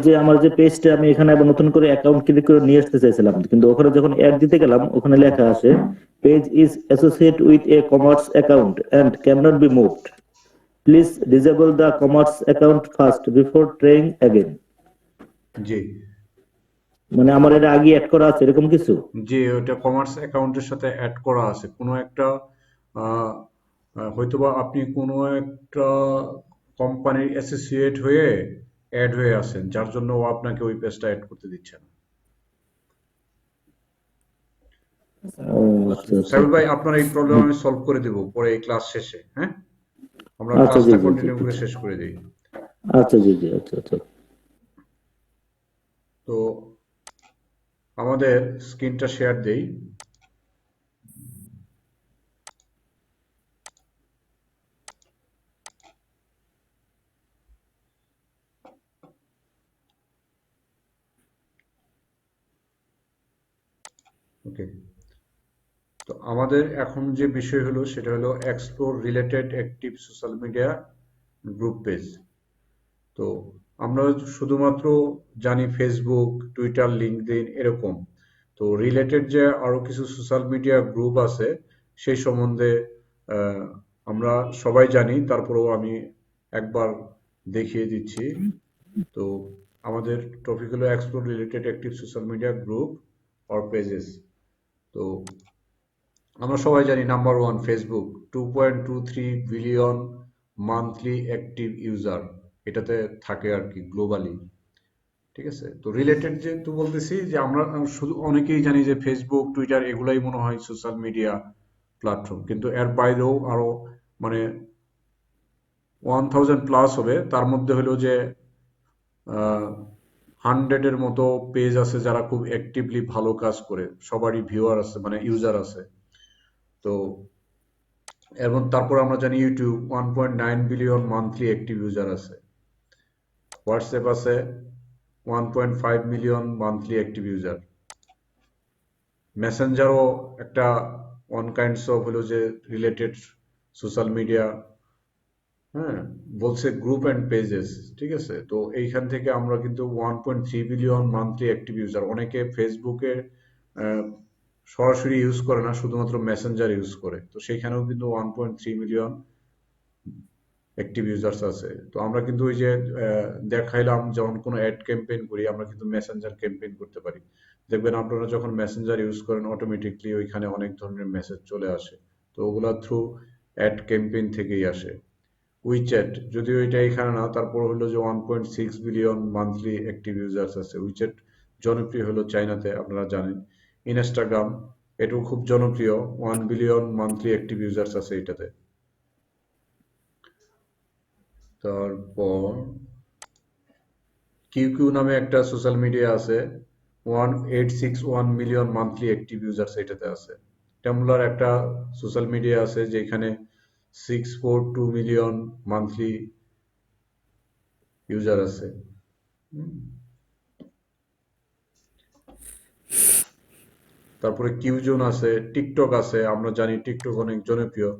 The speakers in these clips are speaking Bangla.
যে আমার যে পেজটা আমি এখানে আবার নতুন করে অ্যাকাউন্ট ক্রিয়েট করে নিয়ে আসতে চাইছিলাম, কিন্তু ওখানে যখন অ্যাড দিতে গেলাম ওখানে লেখা আসে page is associate with e commerce account and can not be moved, please disable the commerce account first before trying again. জি মানে আমার এটা আগে অ্যাড করা আছে এরকম কিছু? জি, ওটা কমার্স অ্যাকাউন্টের সাথে অ্যাড করা আছে কোনো একটা আহ, হয়তোবা আপনি কোনো একটা কোম্পানির অ্যাসোসিয়েট হয়ে অ্যাড হয়ে আছেন, যার জন্য ও আপনাকে ওই পেজটা অ্যাড করতে দিচ্ছে না। ও আচ্ছা আচ্ছা সাইফুল আচ্ছা। ভাই, আপনার এই প্রবলেম আমি সলভ করে দিব পরে এই ক্লাস শেষে, হ্যাঁ? আমরা আচ্ছা জি ক্লাসটা জি জি কন্টিনিউ জি। করে শেষ করে দিই। আচ্ছা জি জি আচ্ছা আচ্ছা। তো আমাদের স্ক্রিনটা শেয়ার দেই। ওকে, তো আমাদের এখন যে বিষয় হলো সেটা হলো explore related active social media group page. তো আমরা শুধুমাত্র জানি ফেসবুক, টুইটার, লিঙ্কডইন এরকম। তো রিলেটেড যে আরো কিছু সোশ্যাল মিডিয়া গ্রুপ আছে সেই সম্বন্ধে আহ, আমরা সবাই জানি, তারপরেও আমি একবার দেখিয়ে দিচ্ছি। তো আমাদের টপিক হলো explore related active social media group or pages. তো আমরা সবাই জানি number one Facebook, 2.23 billion monthly active user এটাতে থাকে আর কি গ্লোবালি। ঠিক আছে, তো রিলেটেড যেহেতু বলতেছি যে আমরা শুধু অনেকেই জানি যে ফেসবুক, টুইটার এগুলাই মনে হয় সোশ্যাল মিডিয়া প্ল্যাটফর্ম, কিন্তু এর বাইরেও আরো মানে 1000+ হবে। তার মধ্যে হলো যে 100-এর মতো পেজ আছে যারা খুব অ্যাক্টিভলি ভালো কাজ করে, সবারই ভিউয়ার আছে মানে ইউজার আছে। তো এবং তারপর আমরা জানি YouTube 1.9 billion monthly active user আছে। হোয়াটসঅ্যাপ আছে 1.5 মিলিয়ন মান্থলি অ্যাক্টিভ ইউজার। মেসেঞ্জারও একটা ওয়ান কাইন্ডস অফ হলো যে রিলেটেড সোশ্যাল মিডিয়া, হ্যাঁ, বলছে গ্রুপ অ্যান্ড পেজেস। ঠিক আছে, তো এইখান থেকে আমরা কিন্তু 1.3 বিলিয়ন মান্থলি অ্যাক্টিভ ইউজার। অনেকে ফেসবুকে সরাসরি ইউজ করে না, শুধুমাত্র মেসেঞ্জার ইউজ করে, তো সেইখানেও কিন্তু 1.3 মিলিয়ন অ্যাক্টিভ ইউজার্স আছে। তো আমরা কিন্তু ওই যে দেখাইলাম যখন কোনো অ্যাড ক্যাম্পেইন করি আমরা কিন্তু মেসেঞ্জার ক্যাম্পেইন করতে পারি। দেখবেন আপনারা যখন মেসেঞ্জার ইউজ করেন অটোমেটিকলি ওইখানে অনেক ধরনের মেসেজ চলে আসে, তো ওগুলা থ্রু অ্যাড ক্যাম্পেইন থেকেই আসে। উইচ্যাট, যদিও এটা এখানে না, তারপর হলো যে 1.6 বিলিয়ন মান্থলি অ্যাক্টিভ ইউজার্স আছে। উইচ্যাট জনপ্রিয় হলো চাইনাতে, আপনারা জানেন। ইনস্টাগ্রাম, এটাও খুব জনপ্রিয়, 1 বিলিয়ন মান্থলি অ্যাক্টিভ ইউজার্স আছে এটাতে। তারপর কিউ কিউ নামে একটা সোশ্যাল মিডিয়া আছে, 1861 মিলিয়ন মান্থলি অ্যাক্টিভ ইউজার্স এটাতে আছে। টেমলার একটা সোশ্যাল মিডিয়া আছে যেখানে 642 মিলিয়ন মান্থলি ইউজার আছে। তারপরে কিউজোন আছে, টিকটক আছে, আমরা জানি টিকটক অনেক জনপ্রিয়।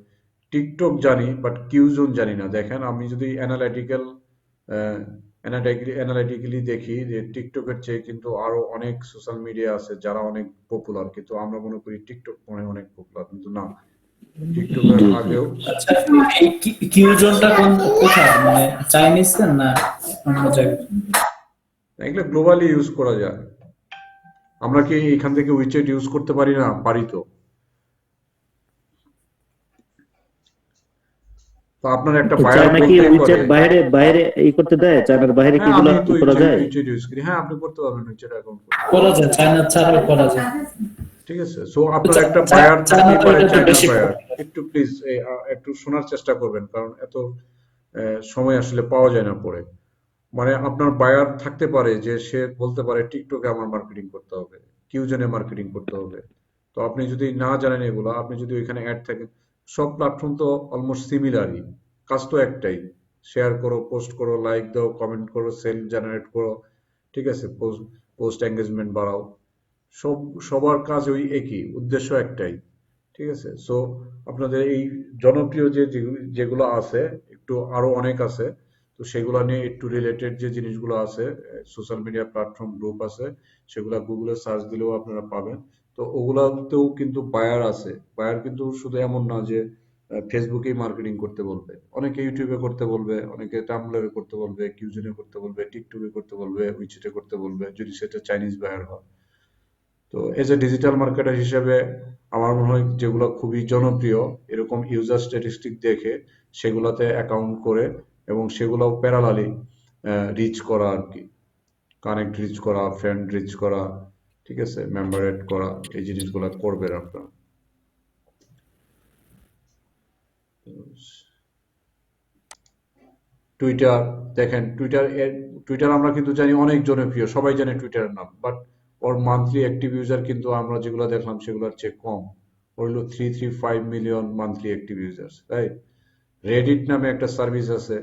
টিকটক জানি বাট কিউজোন জানি না। দেখেন আমি যদি অ্যানালাইটিক্যালি দেখি যে টিকটকের চেয়ে কিন্তু আরো অনেক সোশ্যাল মিডিয়া আছে যারা অনেক পপুলার, কিন্তু আমরা মনে করি টিকটক মনে হয় অনেক পপুলার, কিন্তু না, টিকটকের জি জি। আগেও আচ্ছা, এই কিউজনটা কোথায়, মানে চাইনিজ না অন্য জায়গায়? এগুলো গ্লোবালি ইউজ করা যায়। আমরা কি এখান থেকে উইচেট ইউজ করতে পারি না? পারি তো। তো আপনার একটা বায়ার চায়না কি বলতেই পারে, উইচ্যাট বাইরে বাইরে করতে দেয়? চায়নার বাইরে কি হ্যাঁ এগুলা আমি তো করা যায়? উইচেট ইউজ করি, হ্যাঁ আপনি করতে পারবেন উইচেট অ্যাকাউন্ট করতে। করা যায়, চায়না ছাড়াও করা যায়। ঠিক আছে, সো তো আপনার একটা বায়ার চায়না থাকতেই তো পারে, এটাতে চায়নার বেশি বায়ার। popular। একটু প্লিজ একটু শোনার চেষ্টা করবেন, কারণ এত সময় আসলে পাওয়া যায় না পরে। মানে আপনার বায়ার থাকতে পারে যে সে বলতে পারে টিকটকে আমার মার্কেটিং করতে হবে, কিউজনে মার্কেটিং করতে হবে। তো আপনি যদি না জানেন এগুলো, আপনি যদি ওইখানে অ্যাড থাকেন, সব প্ল্যাটফর্ম তো অলমোস্ট সিমিলারই, কাজ তো একটাই। শেয়ার করো, পোস্ট করো, লাইক দাও, কমেন্ট করো, সেল জেনারেট করো। ঠিক আছে, পোস্ট পোস্ট এঙ্গেজমেন্ট বাড়াও। সব সবার কাজ ওই একই, উদ্দেশ্য একটাই। ঠিক আছে, সো আপনাদের এই জনপ্রিয় যেগুলো আছে, একটু আরো অনেক আছে। তো সেগুলো নিয়ে একটু রিলেটেড যে জিনিসগুলো আছে, সোশ্যাল মিডিয়া প্ল্যাটফর্ম গ্রুপ আছে, সেগুলা গুগলে সার্চ দিলেও আপনারা পাবেন। তো ওগুলাতেও কিন্তু বায়ার আছে। বায়ার কিন্তু শুধু এমন না যে ফেসবুকেই মার্কেটিং করতে বলবে, অনেকে ইউটিউবে করতে বলবে, অনেকে টাম্বলারে করতে বলবে, কিউজনে করতে বলবে, টিকটকে করতে বলবে, উইচিটে করতে বলবে, যদি সেটা চাইনিজ বায়ার হয়। তো এজ এ ডিজিটাল মার্কেটার হিসেবে আমার মনে হয় যেগুলো খুবই জনপ্রিয়, এরকম ইউজার স্ট্যাটিস্টিক দেখে সেগুলাতে অ্যাকাউন্ট করে এবং সেগুলোও প্যারালালি রিচ করা আর কি, কানেক্ট রিচ করা, ফ্রেন্ড রিচ করা, ঠিক আছে, মেম্বার এড করা, এই জিনিসগুলো করবেন আপনারা। টুইটার দেখেন, টুইটার আমরা কিন্তু জানি অনেক জনপ্রিয়, সবাই জানে টুইটারের নাম, but or monthly active user কিন্তু আমরা যেগুলো দেখলাম সেগুলোর চেয়ে কম। ওর হলো 335 million monthly active users, right? Reddit নামে একটা সার্ভিস আছে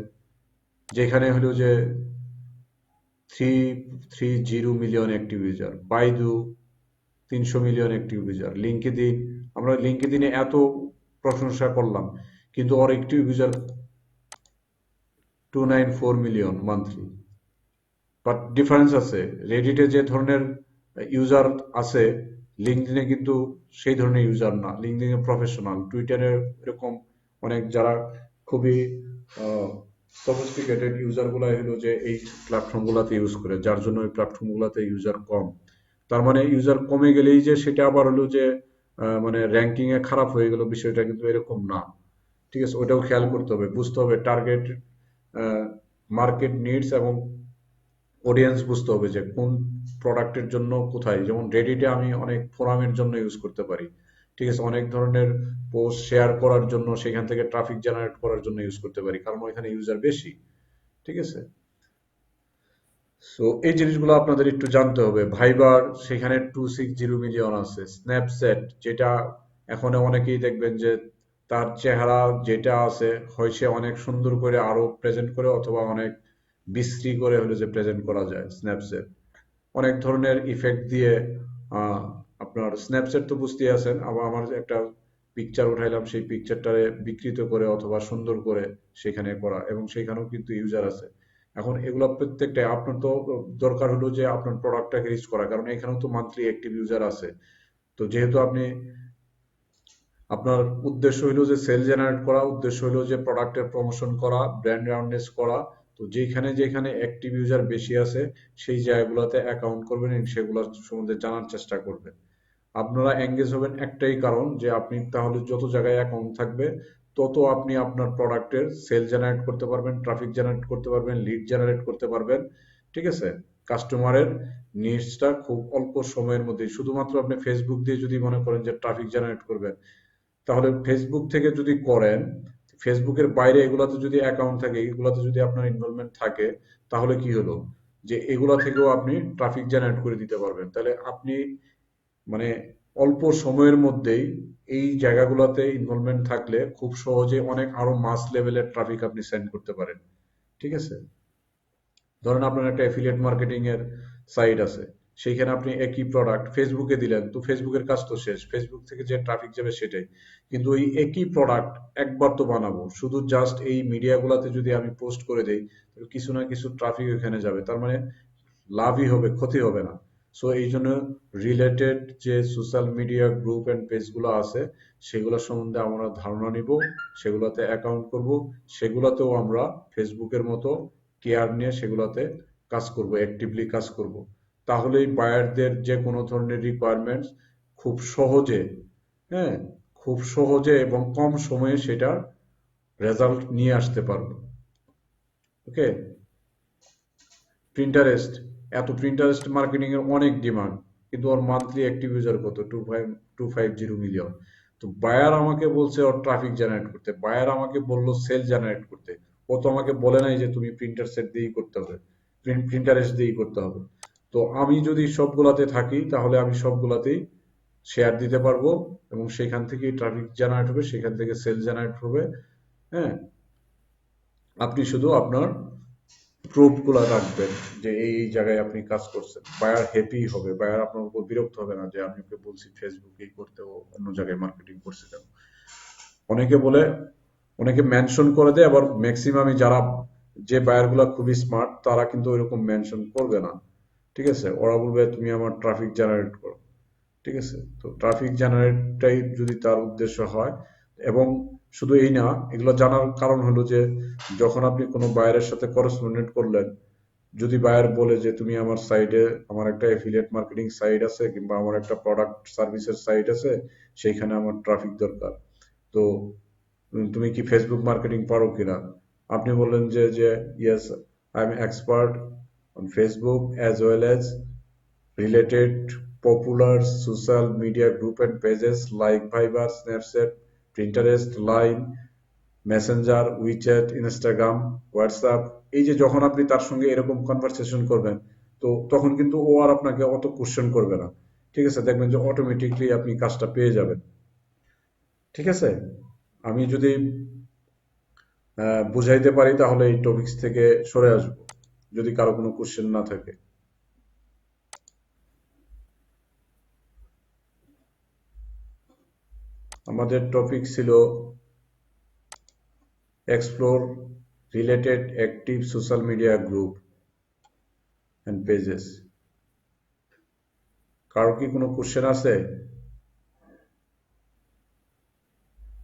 যেখানে হলো যে 330 million active user. Baidu 300 million active user. LinkedIn, আমরা লিঙ্কডইনে এত প্রশংসা করলাম, কিন্তু ওর active user 294 million monthly. But difference আছে, রেডিটে যে ধরনের ইউজার আছে লিঙ্কডইনে কিন্তু সেই ধরনের ইউজার না। লিঙ্কডইনে প্রফেশনাল, টুইটারে এরকম অনেক যারা খুবই সফিস্টিকেটেড ইউজার গুলা হলো যে এই প্ল্যাটফর্ম গুলাতে ইউজ করে, যার জন্য এই প্ল্যাটফর্ম গুলাতে ইউজার কম। তার মানে ইউজার কমে গেলেই যে সেটা আবার হলো যে মানে র্যাঙ্কিং এ খারাপ হয়ে গেল, বিষয়টা কিন্তু এরকম না। ঠিক আছে, ওটাও খেয়াল করতে হবে, বুঝতে হবে টার্গেট মার্কেট নিডস এবং অডিয়েন্স বুঝতে হবে যে কোন প্রোডাক্টের জন্য কোথায়। যেমন রেডিটে আমি অনেক ফোরামের জন্য ইউজ করতে পারি, ঠিক আছে, অনেক ধরনের পোস্ট শেয়ার করার জন্য, সেখান থেকে ট্রাফিক জেনারেট করার জন্য ইউজ করতে পারি, কারণ এখানে ইউজার বেশি, ঠিক আছে। সো এই জিনিসগুলো আপনাদের একটু জানতে হবে। ভাইবার সেখানে 260 মিলিয়ন আছে। স্ন্যাপচ্যাট, যেটা এখন অনেকেই দেখবেন যে তার চেহারা যেটা আছে হয় সে অনেক সুন্দর করে আরো প্রেজেন্ট করে, অথবা অনেক বিশ্রী করে হলে যে প্রেজেন্ট করা যায় স্ন্যাপচ্যাট, অনেক ধরনের ইফেক্ট দিয়ে। আহ, আপনার স্ন্যাপচ্যাট তো বুঝতেই আছেন, আবার আমার একটা পিকচার উঠাইলাম, সেই পিকচারটারে বিকৃত করে অথবা সুন্দর করে সেখানে করা, এবং সেখানেও কিন্তু ইউজার আছে। এখন এগুলো প্রত্যেকটা আপনার তো দরকার হলো যে আপনার প্রোডাক্টটাকে রিচ করা, কারণ এখানেও তো মান্থলি অ্যাক্টিভ ইউজার আছে। তো যেহেতু আপনি, আপনার উদ্দেশ্য হলো যে সেল জেনারেট করা, উদ্দেশ্য হলো যে প্রোডাক্টের প্রমোশন করা, ব্র্যান্ড অ্যাওয়ারনেস করা, তো যেখানে যেখানে অ্যাক্টিভ ইউজার বেশি আছে সেই জায়গাগুলোতে অ্যাকাউন্ট করবেন এবং সেগুলো সম্বন্ধে জানার চেষ্টা করবেন। আপনারা এঙ্গেজ হবেন একটাই কারণ, যে আপনি তাহলে যত জায়গায় অ্যাকাউন্ট থাকবে তত আপনি আপনার প্রোডাক্টের সেল জেনারেট করতে পারবেন, ট্রাফিক জেনারেট করতে পারবেন, লিড জেনারেট করতে পারবেন, ঠিক আছে। কাস্টমারের নিডসটা খুব অল্প সময়ের মধ্যে, শুধুমাত্র আপনি ফেসবুক দিয়ে যদি মনে করেন যে ট্রাফিক জেনারেট করবেন, তাহলে ফেসবুক থেকে যদি করেন, ফেসবুকের বাইরে এগুলাতে যদি অ্যাকাউন্ট থাকে, এগুলাতে যদি আপনার ইনভলভমেন্ট থাকে, তাহলে কি হলো যে এগুলা থেকেও আপনি ট্রাফিক জেনারেট করে দিতে পারবেন। তাহলে আপনি মানে অল্প সময়ের মধ্যেই এই জায়গাগুলোতে ইনভলভমেন্ট থাকলে খুব সহজে অনেক আরো মাস লেভেলের ট্রাফিক আপনি সেন্ড করতে পারেন, ঠিক আছে। ধরেন আপনার একটা অ্যাফিলিয়েট মার্কেটিং এর সাইট আছে, সেইখানে আপনি একই প্রোডাক্ট ফেসবুকে দিলেন, তো ফেসবুকের কাজ তো শেষ, ফেসবুক থেকে যে ট্রাফিক যাবে সেটাই। কিন্তু ওই একই প্রোডাক্ট একবার তো বানাবো, শুধু জাস্ট এই মিডিয়াগুলোতে যদি আমি পোস্ট করে দেই, তাহলে কিছু না কিছু ট্রাফিক ওখানে যাবে, তার মানে লাভই হবে, ক্ষতি হবে না। সো এই জন্য রিলেটেড যে social media group and page গুলো আছে সেগুলো সম্বন্ধে আমরা ধারণা নিব, সেগুলোতে অ্যাকাউন্ট করব, সেগুলোতেও আমরা ফেসবুকের মতো কেয়ার নিয়ে সেগুলোতে কাজ করব, অ্যাক্টিভলি কাজ করব। তাহলেই বায়ারদের যে কোনো ধরনের রিকোয়ারমেন্টস খুব সহজে, হ্যাঁ, খুব সহজে এবং কম সময়ে সেটার রেজাল্ট নিয়ে আসতে পারবো। ওকে। প্রিন্টারেস্ট, এত প্রিন্টারেস্ট মার্কেটিং এর অনেক ডিমান্ড, কিন্তু ওর মান্থলি অ্যাক্টিভ ইউজার কত? 250 মিলিয়ন। তো বায়ার আমাকে বলছে ওর ট্রাফিক জেনারেট করতে, বায়ার আমাকে বললো সেল জেনারেট করতে, ও তো আমাকে বলে নাই যে তুমি প্রিন্টার সেট দিয়েই করতে হবে, প্রিন্টারেস্ট দিয়েই করতে হবে। তো আমি যদি সবগুলাতে থাকি তাহলে আমি সবগুলাতেই শেয়ার দিতে পারবো, এবং সেখান থেকেই ট্রাফিক জেনারেট হবে, সেখান থেকে সেল জেনারেট হবে। হ্যাঁ, আপনি শুধু আপনার প্রুফ গুলা রাখবেন যে এই এই জায়গায় আপনি কাজ করছেন, বায়ার হ্যাপি হবে, বায়ার আপনার উপর বিরক্ত হবে না যে আমি ওকে বলছি ফেসবুকেই করতে, ও অন্য জায়গায় মার্কেটিং করছে কেন। অনেকে বলে, অনেকে মেনশন করে দেয়, আবার ম্যাক্সিমামই যারা যে বায়ার গুলা খুবই স্মার্ট তারা কিন্তু ওইরকম মেনশন করবে না, ঠিক আছে? ওরা বলবে তুমি আমার ট্রাফিক জেনারেট করো, ঠিক আছে? তো ট্রাফিক জেনারেটটাই যদি তার উদ্দেশ্য হয়, এবং শুধু এই না, এগুলো জানার কারণ হলো যে যখন আপনি কোনো বায়ারের সাথে করসপন্ডেন্ট করলেন, যদি বায়ার বলে যে তুমি আমার সাইটে, আমার একটা এফিলিয়েট মার্কেটিং সাইট আছে কিংবা আমার একটা প্রোডাক্ট সার্ভিসের সাইট আছে, সেইখানে আমার ট্রাফিক দরকার, তো তুমি কি ফেসবুক মার্কেটিং পারো কিনা? আপনি বললেন যে yes, I am expert on Facebook as well as related popular social media group and pages like Viber, Snapchat, Pinterest, Line, Messenger, WeChat, Instagram, WhatsApp। এই যে যখন আপনি তার সঙ্গে এরকম কনভারসেশন করবেন, তো তখন কিন্তু ও আর আপনাকে অত কোশ্চেন করবে না, ঠিক আছে? দেখবেন যে অটোমেটিকলি আপনি কাজটা পেয়ে যাবেন, ঠিক আছে? আমি যদি বুঝাইতে পারি তাহলে এই টপিকস থেকে সরে আসবো, যদি কারো কোনো কোশ্চেন না থাকে। আমাদের টপিক ছিল explore related active social media group and pages. কারো কি কোনো কোশ্চেন আছে?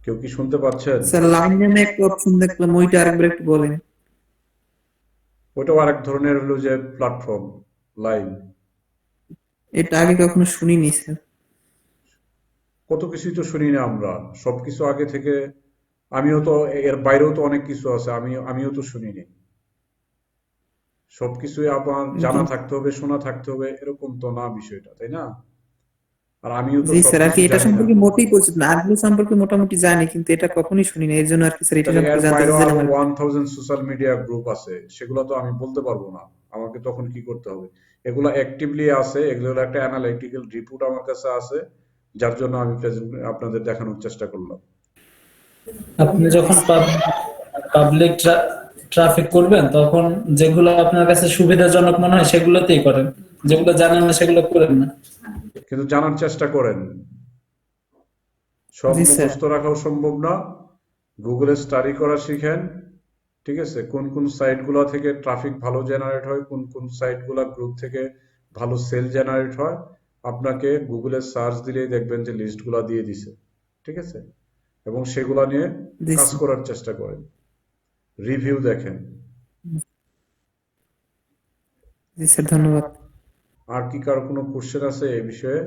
কেউ কি শুনতে পাচ্ছেন? স্যার লাইন নামে একটা অপশন দেখলাম, ওইটা আরেকবার একটু বলেন। ওইটাও আরেক ধরনের হলো যে প্ল্যাটফর্ম, লাইন। এটা আগে কখনো শুনিনি স্যার। কত কিছুই তো শুনি না আমরা, সবকিছু আগে থেকে, আমিও তো এর বাইরেও তো অনেক কিছু আছে, আমিও তো শুনিনি। সবকিছুই আপনার জানা থাকতে হবে, শোনা থাকতে হবে, এরকম তো না বিষয়টা, তাই না? আর আমিও তো জি স্যার, আর সবকিছু কি এটা জানি না। সম্পর্কে মোটেই পরিচিত না, আরগুলো সম্পর্কে মোটামুটি জানি, কিন্তু এটা কখনোই শুনি না, এর জন্য আর কি স্যার এটা তাহলে সম্পর্কে এর জানতে বাইরেও আরো চাইছিলাম। 1000 সোশ্যাল মিডিয়া গ্রুপ আছে, সেগুলো তো আমি বলতে পারবো না। আমাকে তখন কি করতে হবে? এগুলো অ্যাক্টিভলি আছে, এগুলোর একটা অ্যানালিটিক্যাল রিপোর্ট আমার কাছে আছে, যার জন্য আমি আপনাদের দেখানোর চেষ্টা করলাম। আপনি যখন পাবলিক ট্রাফিক করবেন তখন যেগুলো আপনার কাছে সুবিধাজনক মনে হয় সেগুলোতেই করেন, যেগুলো জানেন না সেগুলো করেন না। কিন্তু জানার চেষ্টা করেন, সব জি স্যার। মুখস্থ রাখাও সম্ভব না। গুগলে স্টাডি করা শিখেন, ঠিক আছে? কোন কোন সাইটগুলো থেকে ট্রাফিক ভালো জেনারেট হয়, কোন কোন সাইটগুলো গ্রুপ থেকে ভালো সেল জেনারেট হয়, আপনাকে গুগলে সার্চ দিলেই দেখবেন যে লিস্টগুলো দিয়ে দিছে, ঠিক আছে? এবং সেগুলো নিয়ে জি কাজ স্যার। করার চেষ্টা করেন, রিভিউ দেখেন। জি স্যার, ধন্যবাদ। আর কি কারো কোনো কোশ্চেন আছে এই বিষয়ে?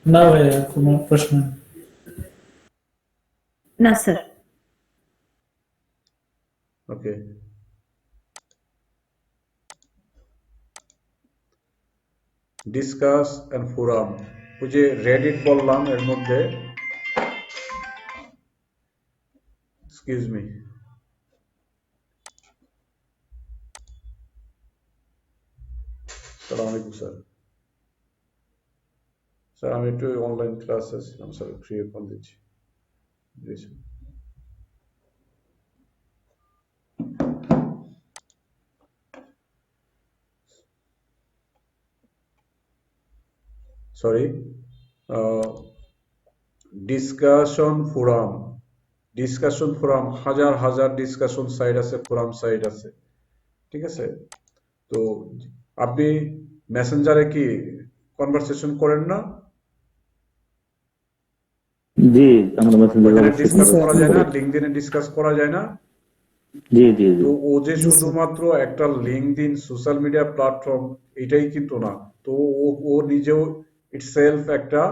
না ভাইয়া, কোনো প্রশ্ন নেই। না sir. Okay, discuss and forum. ওই যে রেডিট বললাম, এর মধ্যে, এক্সকিউজ মি, সালাম আলাইকুম স্যার। স্যার আমি একটু অনলাইন ক্লাসে ছিলাম স্যার, ফ্রি ফোন দিচ্ছি। জি sir. Sorry, discussion forum. Discussion forum, হাজার হাজার ডিসকাশন সাইট আছে, ফোরাম সাইট আছে, ঠিক আছে? তো আপনি মেসেঞ্জারে কি কনভারসেশন করেন না? জি, আমরা মেসেঞ্জারে ওইখানে অবশ্যই ডিসকাস করা যায় না? করি। লিঙ্কডইনে ডিসকাস করা যায় না? জি জি জি। তো ও যে শুধুমাত্র একটা লিঙ্কডইন সোশ্যাল মিডিয়া প্ল্যাটফর্ম, এটাই কিন্তু না। তো ও নিজেও ইটসেলফ একটা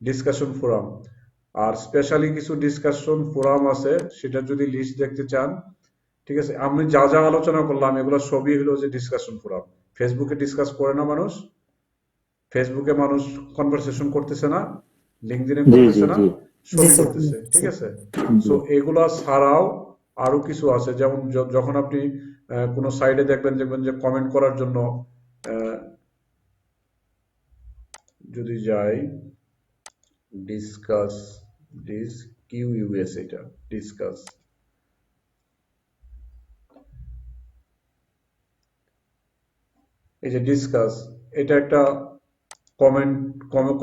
ডিসকাশন ফোরাম। আর স্পেশালি কিছু ডিসকাশন ফোরাম আছে, সেটা যদি লিস্ট দেখতে চান, ঠিক আছে? আমি যা যা আলোচনা করলাম এগুলো সবই হলো যে ডিসকাশন ফোরাম। ফেসবুকে ডিসকাস করে না মানুষ? ফেসবুকে মানুষ কনভারসেশন করতেছে না? লিঙ্কডইনে জি জি করতেছে না? জি জি সবই স্যার। করতেছে, ঠিক আছে? জি। সো এগুলা ছাড়াও আরো কিছু আছে, যেমন যখন আপনি কোনো সাইটে দেখবেন যে কমেন্ট করার জন্য, আহ, যদি যাই ডিসকাস, কিউইউএস, এটা ডিসকাস, এই যে ডিসকাস, এটা একটা কমেন্ট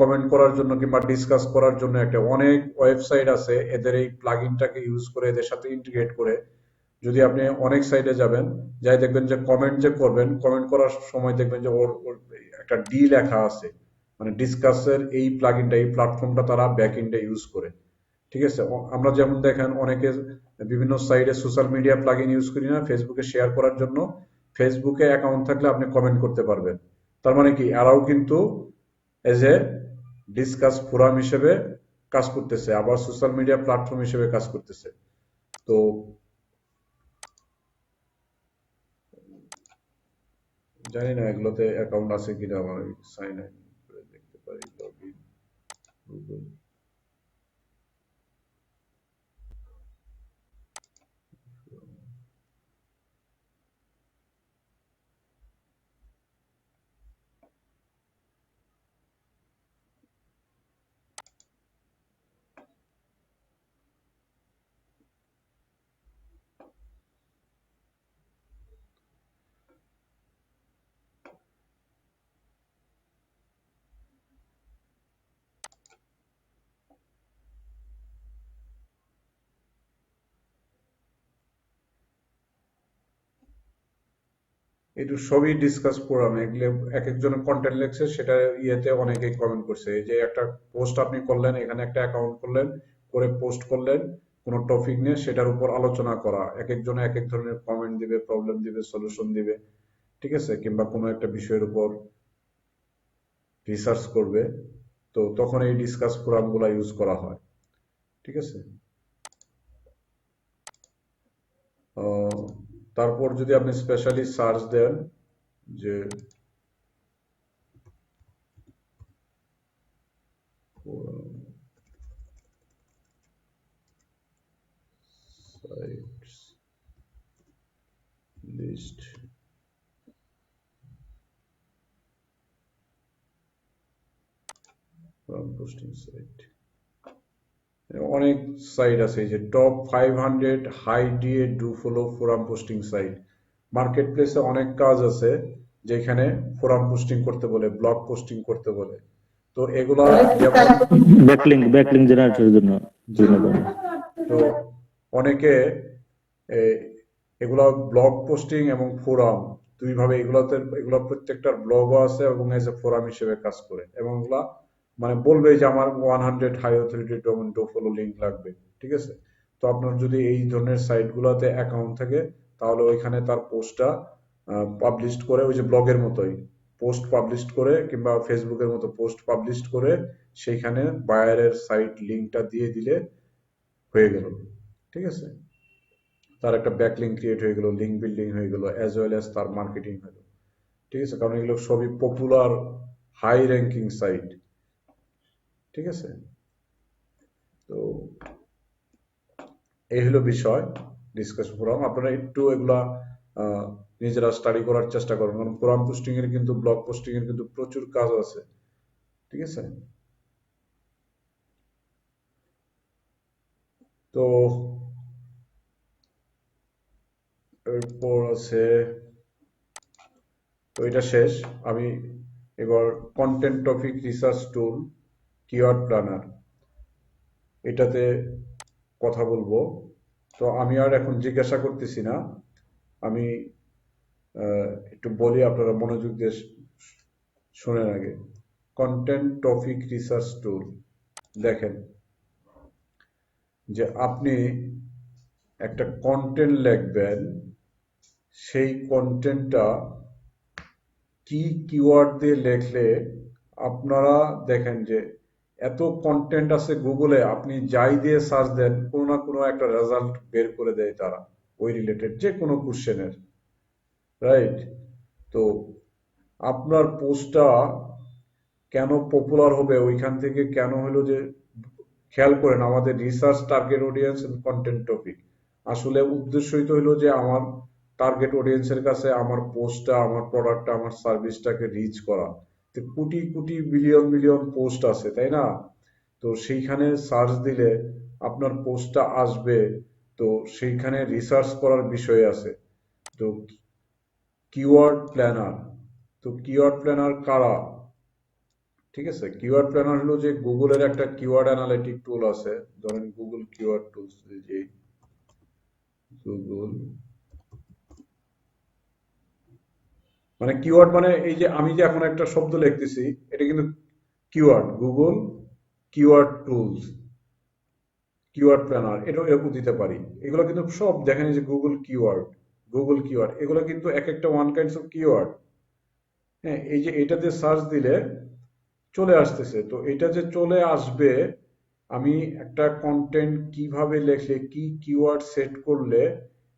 কমেন্ট করার জন্য কিংবা ডিসকাস করার জন্য একটা, অনেক ওয়েবসাইট আছে এদের এই প্লাগইনটাকে ইউজ করে, এদের সাথে ইন্টিগ্রেট করে যদি আপনি অনেক সাইডে যাবেন, যাই দেখবেন যে কমেন্ট যে করবেন, কমেন্ট করার সময় দেখবেন যে ওর একটা ডি লেখা আছে, মানে ডিসকাসের এই প্লাগইনটা, এই প্ল্যাটফর্মটা তারা ব্যাকএন্ডে ইউজ করে। ঠিক আছে, আমরা যেমন দেখেন অনেকে বিভিন্ন সাইডে সোশ্যাল মিডিয়া প্লাগইন ইউজ করি না, ফেসবুকে শেয়ার করার জন্য। ফেসবুকে অ্যাকাউন্ট থাকলে আপনি কমেন্ট করতে পারবেন, তার মানে কি এরাও কিন্তু এজ এ ডিসকাস ফোরাম হিসেবে কাজ করতেছে, আবার সোশ্যাল মিডিয়া প্ল্যাটফর্ম হিসেবে কাজ করতেছে। তো জানি না এগুলোতে অ্যাকাউন্ট আছে কিনা, আমার সাইন ইন করে দেখতে পারি, লগইন গুগল। একটু সবই ডিসকাস ফোরাম, এগুলো এক একজনের কন্টেন্ট লেখছে, সেটা ইয়েতে অনেকেই কমেন্ট করছে। এই যে একটা পোস্ট আপনি করলেন, এখানে একটা অ্যাকাউন্ট করলেন, করে পোস্ট করলেন কোনো টপিক নিয়ে, সেটার উপর আলোচনা করা, এক একজনে এক এক ধরনের কমেন্ট দিবে, প্রবলেম দিবে, সলিউশন দিবে, ঠিক আছে, কিংবা কোনো একটা বিষয়ের উপর রিসার্চ করবে, তো তখন এই ডিসকাস ফোরাম গুলা ইউজ করা হয়। ঠিক আছে, তারপর যদি আপনি স্পেশালি সার্চ দেন যে sites list, forum posting site, অনেক সাইট আছে, এই যে top 500 high DA do follow forum posting site. Market প্লেসে অনেক কাজ আছে যেখানে ফোরাম পোস্টিং করতে বলে, ব্লগ পোস্টিং করতে বলে। তো এগুলা যেমন ব্যাকলিং জেনারেটরের জন্য জন্য তো অনেকে এগুলা ব্লগ পোস্টিং এবং ফোরাম দুইভাবে, এগুলা প্রত্যেকটার ব্লগও আছে এবং এজ এ ফোরাম হিসেবে কাজ করে, এবং এগুলা মানে বলবে যে আমার 100 high authority domain do follow link লাগবে। ঠিক আছে, তো আপনার যদি এই ধরনের সাইট গুলাতে অ্যাকাউন্ট থাকে, তাহলে ওইখানে তার পোস্টটা পাবলিশ করে, ওই যে ব্লগের মতোই পোস্ট পাবলিশ করে, কিংবা ফেসবুকের মতো পোস্ট পাবলিশ করে সেইখানে বায়ারের সাইট লিংকটা দিয়ে দিলে হয়ে গেল। ঠিক আছে, তার একটা ব্যাকলিং ক্রিয়েট হয়ে গেল, লিঙ্ক বিল্ডিং হয়ে গেল, অ্যাজ ওয়েল অ্যাজ তার মার্কেটিং হলো। ঠিক আছে, কারণ এগুলো সবই পপুলার হাই র্যাঙ্কিং সাইট। ঠিক আছে, তো এই হলো বিষয় ডিসকাস ফোরাম। আপনারা একটু এগুলা নিজেরা স্টাডি করার চেষ্টা করুন, কারণ ফোরাম পোস্টিং এর কিন্তু, ব্লগ পোস্টিং এর কিন্তু প্রচুর কাজ আছে। ঠিক আছে, তো এরপর আছে, তো এটা শেষ। আমি এবার content topic research tool keyword planner এটাতে কথা বলবো। তো আমি আর এখন জিজ্ঞাসা করতেছি না, আমি একটু বলি, আপনারা মনোযোগ দিয়ে শোনেন আগে। কন্টেন্ট টপিক রিসার্চ টুল, দেখেন যে আপনি একটা কন্টেন্ট লিখবেন, সেই কন্টেন্টটা কি কিওয়ার্ড দিয়ে লেখলে, আপনারা দেখেন যে এত কন্টেন্ট আছে গুগলে, আপনি যাই দিয়ে সার্চ দেন কোনো না কোনো একটা রেজাল্ট বের করে দেয় তারা, ওই রিলেটেড যে কোনো কোশ্চেনের, রাইট? তো আপনার পোস্টটা কেন পপুলার হবে, ওইখান থেকে কেন হলো যে, খেয়াল করেন আমাদের research target audience and content topic, আসলে উদ্দেশ্যই তো হলো যে আমার টার্গেট অডিয়েন্সের কাছে আমার পোস্টটা, আমার প্রোডাক্টটা, আমার সার্ভিসটাকে রিচ করা। তো crore crore billion million post আছে, তাই না? তো সেইখানে সার্চ দিলে আপনার পোস্টটা আসবে, তো সেইখানে রিসার্চ করার বিষয় আছে। তো কিওয়ার্ড প্ল্যানার, তো কিওয়ার্ড প্ল্যানার কারা? ঠিক আছে, কিওয়ার্ড প্ল্যানার হলো যে গুগলের একটা কিওয়ার্ড অ্যানালিটিক টুল আছে, ধরেন গুগল কিওয়ার্ড টুলস, যে গুগল মানে কিওয়ার্ড মানে এই যে আমি যে এখন একটা শব্দ লিখতেছি এটা কিন্তু keyword Google keyword tools keyword planner এটাও এরকম দিতে পারি এগুলো কিন্তু সব দেখেন এই যে গুগল কিওয়ার্ড এগুলো কিন্তু এক একটা ওয়ান কাইন্ডস অফ কিওয়ার্ড হ্যাঁ এই যে এটাতে সার্চ দিলে চলে আসতেছে তো এটা যে চলে আসবে আমি একটা কন্টেন্ট কিভাবে লেখলে কি কিওয়ার্ড সেট করলে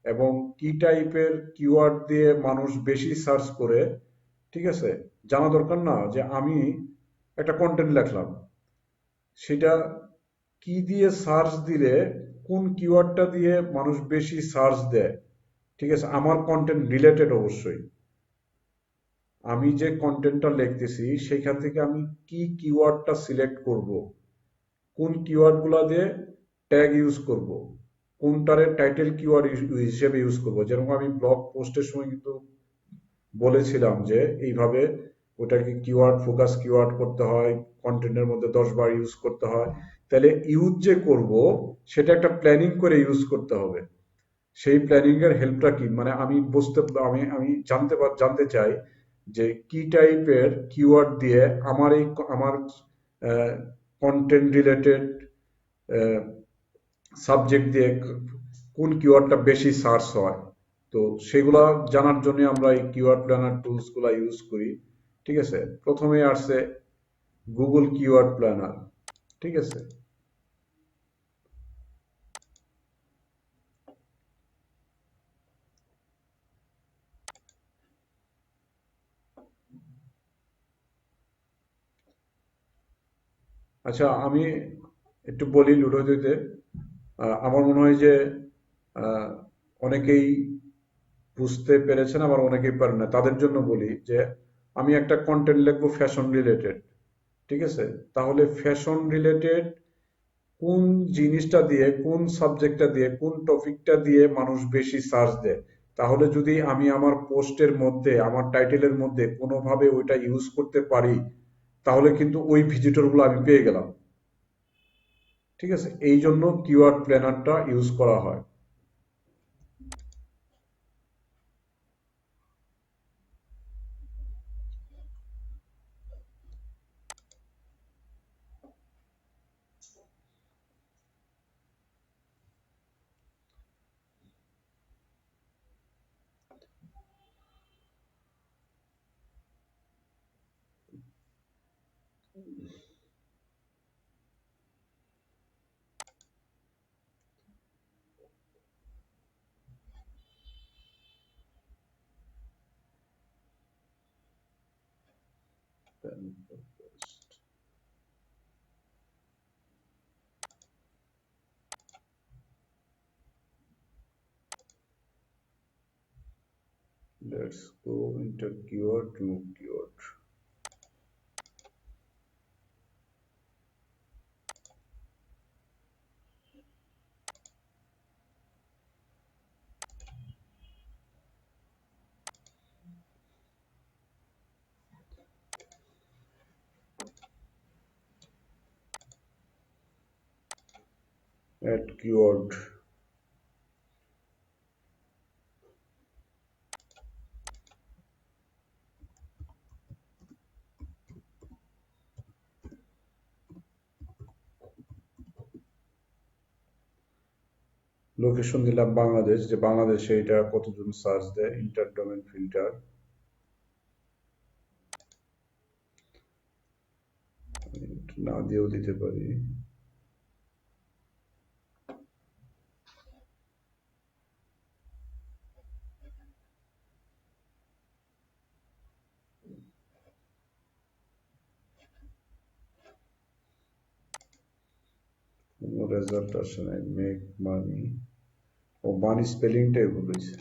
এবং কি টাইপের কিওয়ার্ড দিয়ে মানুষ বেশি সার্চ করে ঠিক আছে জানা দরকার না যে আমি একটা কন্টেন্ট লিখলাম সেটা কি দিয়ে সার্চ দিলে কোন কিওয়ার্ডটা দিয়ে মানুষ বেশি সার্চ দেয় ঠিক আছে আমার কন্টেন্ট রিলেটেড অবশ্যই আমি যে কন্টেন্টটা লিখতেছি সেখান থেকে আমি কি কিওয়ার্ডটা সিলেক্ট করব কোন কিওয়ার্ড গুলা দিয়ে ট্যাগ ইউজ করব কোনটারে টাইটেল কিওয়ার্ড হিসেবে ইউজ করব যেরকম আমি ব্লগ পোস্টের সময় কিন্তু বলেছিলাম যে এইভাবে ওটাকে কিওয়ার্ড ফোকাস কিওয়ার্ড করতে হয় কন্টেন্টের মধ্যে 10 বার ইউজ করতে হয় তাহলে ইউজ যে করব সেটা একটা প্ল্যানিং করে ইউজ করতে হবে সেই প্ল্যানিং এর হেল্পটা কি মানে আমি আমি জানতে চাই যে কি টাইপের কিওয়ার্ড দিয়ে আমার কন্টেন্ট রিলেটেড সাবজেক্ট দিয়ে কোন কিওয়ার্ডটা বেশি সার্চ হয় তো সেগুলা জানার জন্য আমরা এই কিওয়ার্ড প্ল্যানার টুলস গুলা ইউজ করি ঠিক আছে প্রথমে আসছে গুগল কিওয়ার্ড প্ল্যানার ঠিক আছে আচ্ছা আমি একটু বলি লুডোতে আমার মনে হয় যে আহ, অনেকেই বুঝতে পেরেছেন আবার অনেকেই পারেন না তাদের জন্য বলি যে আমি একটা কন্টেন্ট লিখবো ফ্যাশন রিলেটেড ঠিক আছে তাহলে ফ্যাশন রিলেটেড কোন জিনিসটা দিয়ে কোন সাবজেক্টটা দিয়ে কোন টপিকটা দিয়ে মানুষ বেশি সার্চ দেয় তাহলে যদি আমি আমার পোস্টের মধ্যে আমার টাইটেলের মধ্যে কোনোভাবে ওইটা ইউজ করতে পারি তাহলে কিন্তু ওই ভিজিটর গুলো আমি পেয়ে গেলাম ঠিক আছে এই জন্য কিওয়ার্ড প্ল্যানারটা ইউজ করা হয় Let's go into keyword to keyword. Add keyword. Location দিলাম বাংলাদেশ যে বাংলাদেশে এটা কতজন সার্চ দেয় ইন্টার ডোমেন ফিল্টার না দিয়েও দিতে পারি কোনো রেজাল্ট আসে নাই মেক মানি ও মানি স্পেলিংটাই ভুল হয়েছে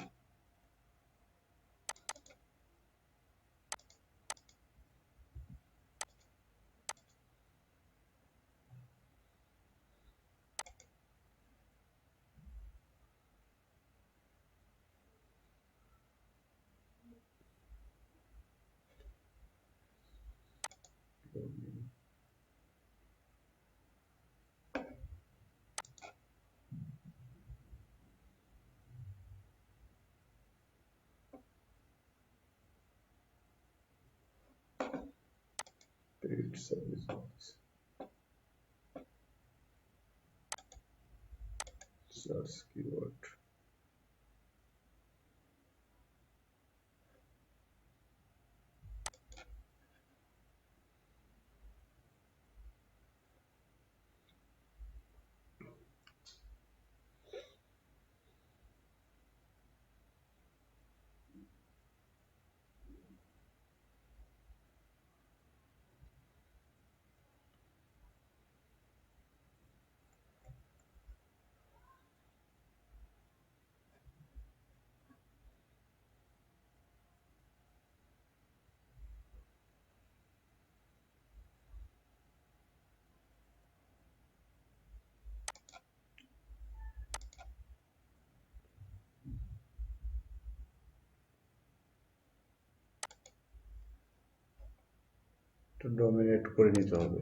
paid service box. Search keyword. Dominate করে নিতে হবে।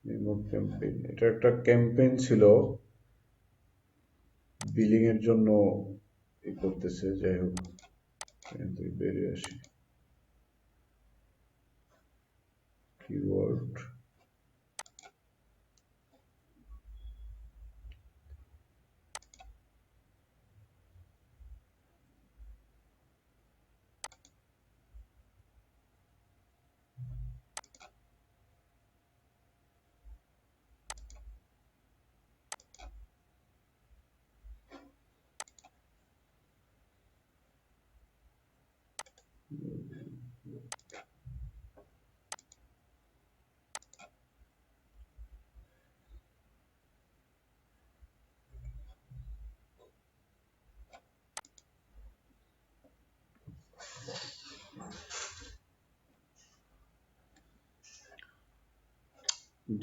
রিমুভ ক্যাম্পেইন, এটা একটা ক্যাম্পেইন ছিল বিলিং এর জন্য করতেছে, যাই হোক বেরিয়ে আসি। কিওয়ার্ড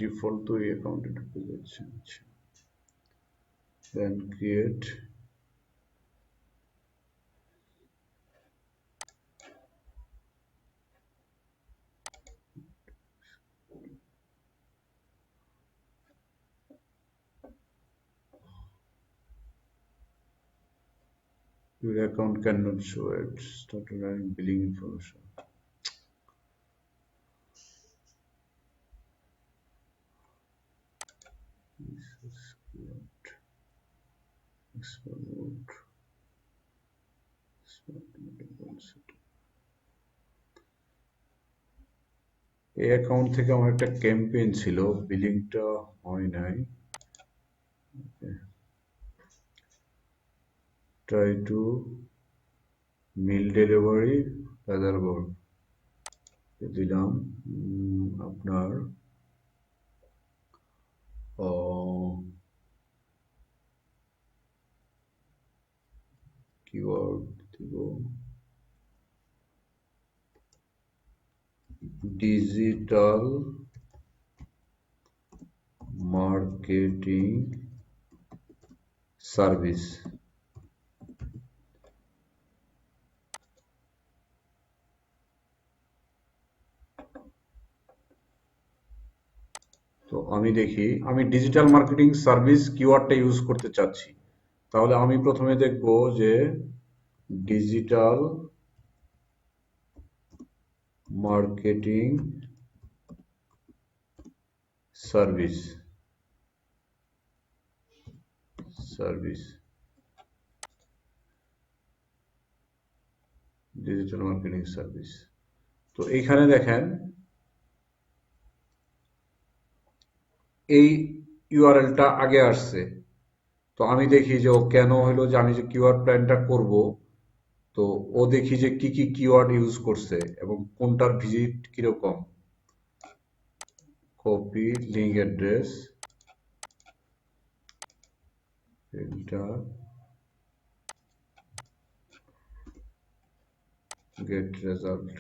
ডিফল্ট তো এই অ্যাকাউন্টে ঢুকে যাচ্ছে। আচ্ছা, দেন create your account cannot show it. Start running billing information. Export mode. এই অ্যাকাউন্ট থেকে আমার একটা ক্যাম্পেইন ছিল, বিলিংটা হয় নাই। ট্রাই টু মিল ডেলিভারি রাদারবর্গ দিলাম আপনার কিওয়ার্ড দিব ডিজিটাল মার্কেটিং সার্ভিস। তো আমি দেখি, আমি ডিজিটাল মার্কেটিং সার্ভিস কিওয়ার্ডটা ইউজ করতে চাচ্ছি। তাহলে আমি প্রথমে দেখব যে digital marketing service digital marketing service. তো এইখানে দেখেন এই ইউআরএলটা আগে আসছে। তো আমি দেখি যে ও কেন হলো, যে আমি যে কিওয়ার্ড প্ল্যানটা করব, তো ও দেখি যে কি কি কিওয়ার্ড ইউজ করছে এবং কোনটার ভিজিট কিরকম। Copy link address, filter, gate result.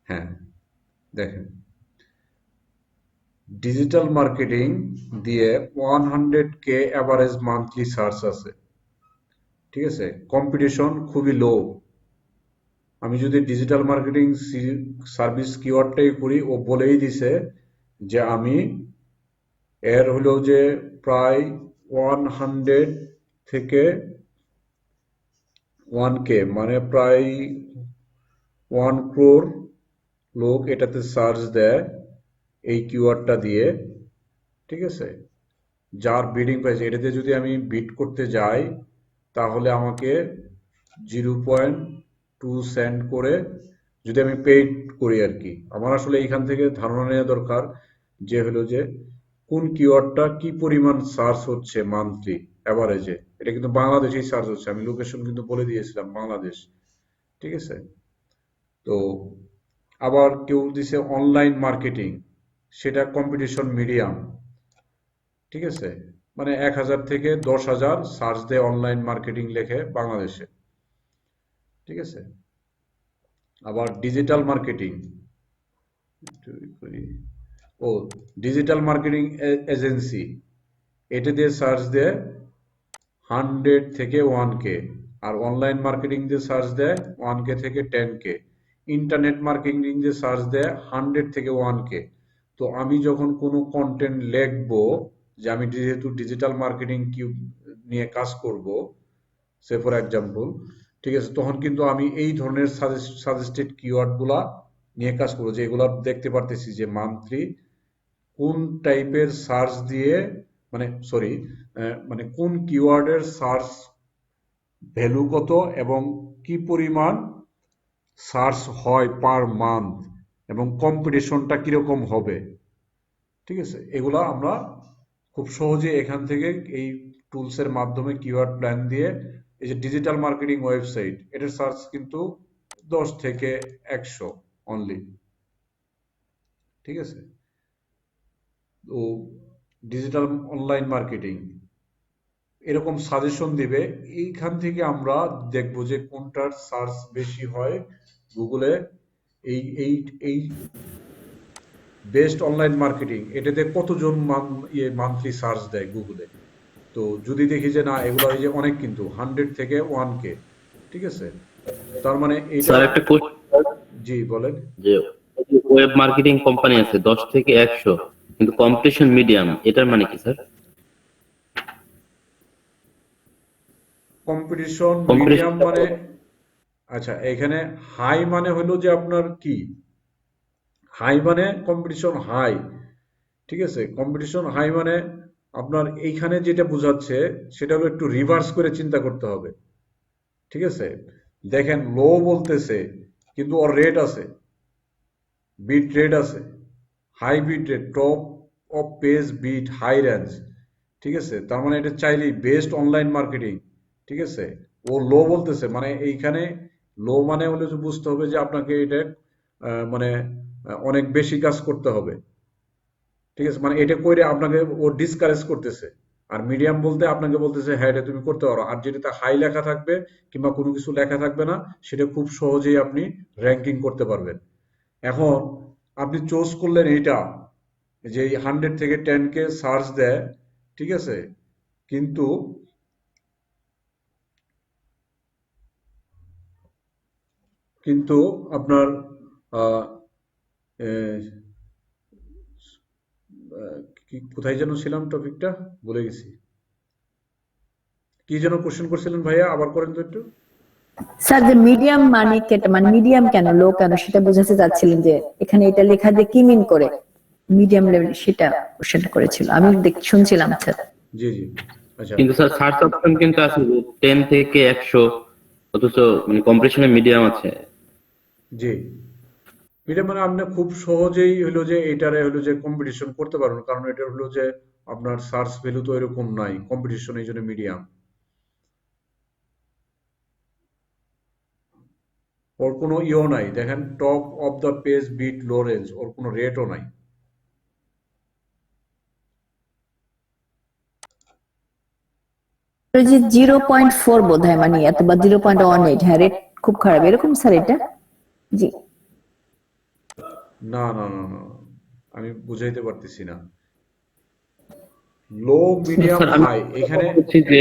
হ্যাঁ দেখেন, ডিজিটাল মার্কেটিং দিয়ে 100K এভারেজ মান্থলি সার্চ আছে, ঠিক আছে, কম্পিটিশন খুবই লো। আমি যদি ডিজিটাল মার্কেটিং সার্ভিস কিওয়ার্ডটাই করি, ও বলেই দিছে যে আমি এর হলো যে প্রায় 100 থেকে 1K মানে প্রায় 1 crore লোক এটাতে সার্চ দেয় এই কিওয়ার্ডটা দিয়ে, ঠিক আছে? যার বিডিং প্রাইস, এটাতে যদি আমি বিড করতে যাই তাহলে আমাকে 0.2 সেন্ট করে, যদি আমি পেইড করি আর কি। আমার আসলে এইখান থেকে ধারণা নেওয়া দরকার যে হলো যে কোন কিওয়ার্ডটা কি পরিমাণ সার্চ হচ্ছে মান্থলি অ্যাভারেজে। এটা কিন্তু বাংলাদেশেই সার্চ হচ্ছে, আমি লোকেশন কিন্তু বলে দিয়েছিলাম বাংলাদেশ, ঠিক আছে? তো আবার কেউ দিছে অনলাইন মার্কেটিং, সেটা কম্পিটিশন মিডিয়াম, ঠিক আছে? মানে 1000 থেকে 10,000 সার্চ দেয় অনলাইন মার্কেটিং লেখে বাংলাদেশে, ঠিক আছে? আবার ডিজিটাল মার্কেটিং, ও ডিজিটাল মার্কেটিং এজেন্সি, এটা দিয়ে সার্চ দেয় 100 থেকে 1K, আর অনলাইন মার্কেটিং দিয়ে সার্চ দেয় 1K থেকে 10K, ইন্টারনেট মার্কেটিং দিয়ে সার্চ দেয় 100 থেকে 1K। তো আমি যখন কোনো কন্টেন্ট লিখবো, যে আমি যেহেতু ডিজিটাল মার্কেটিং নিয়ে কাজ করব, সে ফর এক্সাম্পল, ঠিক আছে, তখন কিন্তু আমি এই ধরনের সাজেস্টেড কিওয়ার্ড গুলা নিয়ে কাজ করবো, যে এগুলা দেখতে পারতেছি যে মান্থলি কোন টাইপের সার্চ দিয়ে, মানে সরি, মানে কোন কিওয়ার্ডের সার্চ ভ্যালু কত এবং কি পরিমাণ সার্চ হয় পার মান্থ এবং কম্পিটিশনটা কিরকম হবে, ঠিক আছে? এগুলা আমরা খুব সহজে এখান থেকে এই টুলসের মাধ্যমে কিওয়ার্ড প্ল্যান দিয়ে, এই যে ডিজিটাল মার্কেটিং ওয়েবসাইট, এটার সার্চ কিন্তু 10 থেকে 100 অনলি, ঠিক আছে? তো ডিজিটাল অনলাইন মার্কেটিং এরকম সাজেশন দিবে, এইখান থেকে আমরা দেখব যে কোনটার সার্চ বেশি হয় গুগলে। এই এই এই বেস্ট অনলাইন মার্কেটিং, এটাতে কতজন মান্থলি সার্চ দেয় গুগলে। তো যদি দেখি যে না, এগুলো এই যে অনেক, কিন্তু 100 থেকে 1K, ঠিক আছে? তার মানে এটা, স্যার একটা কোশ্চেন, জি বলেন। যে ওয়েব মার্কেটিং কোম্পানি আছে 10 থেকে 100, কিন্তু কম্পিটিশন মিডিয়াম, এটার মানে কি স্যার? কম্পিটিশন কম্পিটিশন মিডিয়াম মানে, আচ্ছা এখানে হাই মানে হলো যে আপনার কি, হাই মানে কম্পিটিশন হাই, ঠিক আছে? কম্পিটিশন হাই মানে আপনার এইখানে যেটা বোঝাচ্ছে সেটা হলো একটু রিভার্স করে চিন্তা করতে হবে, ঠিক আছে? দেখেন লো বলতেছে কিন্তু ওর রেট আছে, বিট রেট আছে, high bid rate, top of page bid high range, ঠিক আছে? তার মানে এটা চাইলেই বেস্ট অনলাইন মার্কেটিং, ঠিক আছে? ও লো বলতেছে, মানে এইখানে লো মানে হলে বুঝতে হবে যে আপনাকে এটা মানে অনেক বেশি কাজ করতে হবে, ঠিক আছে? মানে এটা করে আপনাকে ও ডিসকারেজ করতেছে। আর মিডিয়াম বলতে আপনাকে বলতেছে হ্যাঁ এটা তুমি করতে পারো, আর যেটাতে হাই লেখা থাকবে কিংবা কোনো কিছু লেখা থাকবে না, সেটা খুব সহজেই আপনি র্যাঙ্কিং করতে পারবেন। এখন আপনি চুজ করলেন এইটা, যে এই 100 থেকে 10K সার্চ দেয়, ঠিক আছে? কিন্তু কিন্তু আপনার আহ, আহ, কোথায় যেন ছিলাম, টপিকটা ভুলে গেছি। কি যেন কোশ্চেন করছিলেন ভাইয়া, আবার করেন তো একটু। স্যার, যে মিডিয়াম মানে কেটে মানে মিডিয়াম কেন লো কেন সেটা বোঝাতে চাচ্ছিলেন, যে এখানে এটা লেখা দিয়ে কি মিন করে মিডিয়াম লেভেল, সেটা কোশ্চেন করেছিল, আমি শুনছিলাম স্যার। জি জি, আচ্ছা কিন্তু স্যার সার্চ অপশন কিন্তু আছে 10 থেকে 100, অথচ মানে কম্পিটিশনে মিডিয়াম আছে। জি, এটা মানে আপনি খুব সহজেই হলো যে এটারে হলো যে কম্পিটিশন করতে পারবেন, কারণ এটা হলো যে আপনার সার্চ ভ্যালু তো এরকম নাই, কম্পিটিশন এই জন্য মিডিয়াম। ওর কোনো ইও নাই, দেখেন top of the page bit low range, ওর কোনো রেটও নাই। ওই যে 0.4 বোধ হয়, মানে অথবা 0.18, হ্যাঁ রেট খুব খারাপ এরকম স্যার এটা। জি না না না না, আমি বুঝাইতে পারতেছি না। লো মিডিয়াম স্যার আমি হাই, এখানে বলছি যে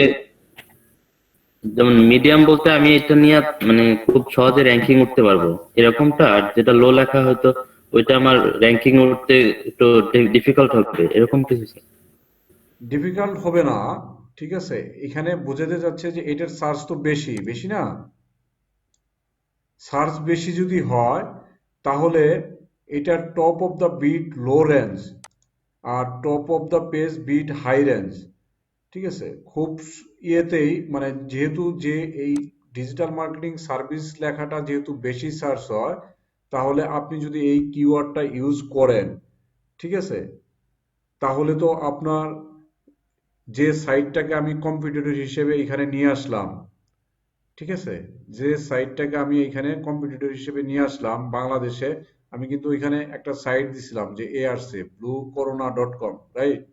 যেমন মিডিয়াম বলতে আমি এটা নিয়ে মানে খুব সহজে র্যাঙ্কিং উঠতে পারবো এরকমটা, আর যেটা লো লেখা হয়তো ওইটা আমার র্যাঙ্কিং উঠতে একটু ডিফিকাল্ট হবে, এরকম কিছু স্যার? ডিফিকাল্ট হবে না, ঠিক আছে? এখানে বোঝাতে যাচ্ছে যে এটার সার্চ তো বেশি বেশি না, সার্চ বেশি যদি হয় তাহলে এটার top of the bid low range আর top of the page bid high range. ঠিক আছে, খুব ইয়েতেই মানে যেহেতু যে এই ডিজিটাল মার্কেটিং সার্ভিস লেখাটা যেহেতু বেশি সার্চ হয়, তাহলে আপনি যদি এই কিওয়ার্ডটা ইউজ করেন, ঠিক আছে, তাহলে তো আপনার যে সাইটটাকে আমি কম্পিটিটর হিসেবে এখানে নিয়ে আসলাম, ঠিক আছে, যে সাইটটাকে আমি এখানে কম্পিটিটর হিসেবে নিয়ে আসলাম বাংলাদেশে, আমি কিন্তু এখানে একটা সাইট দিছিলাম যে ARC bluecorona.com, রাইট?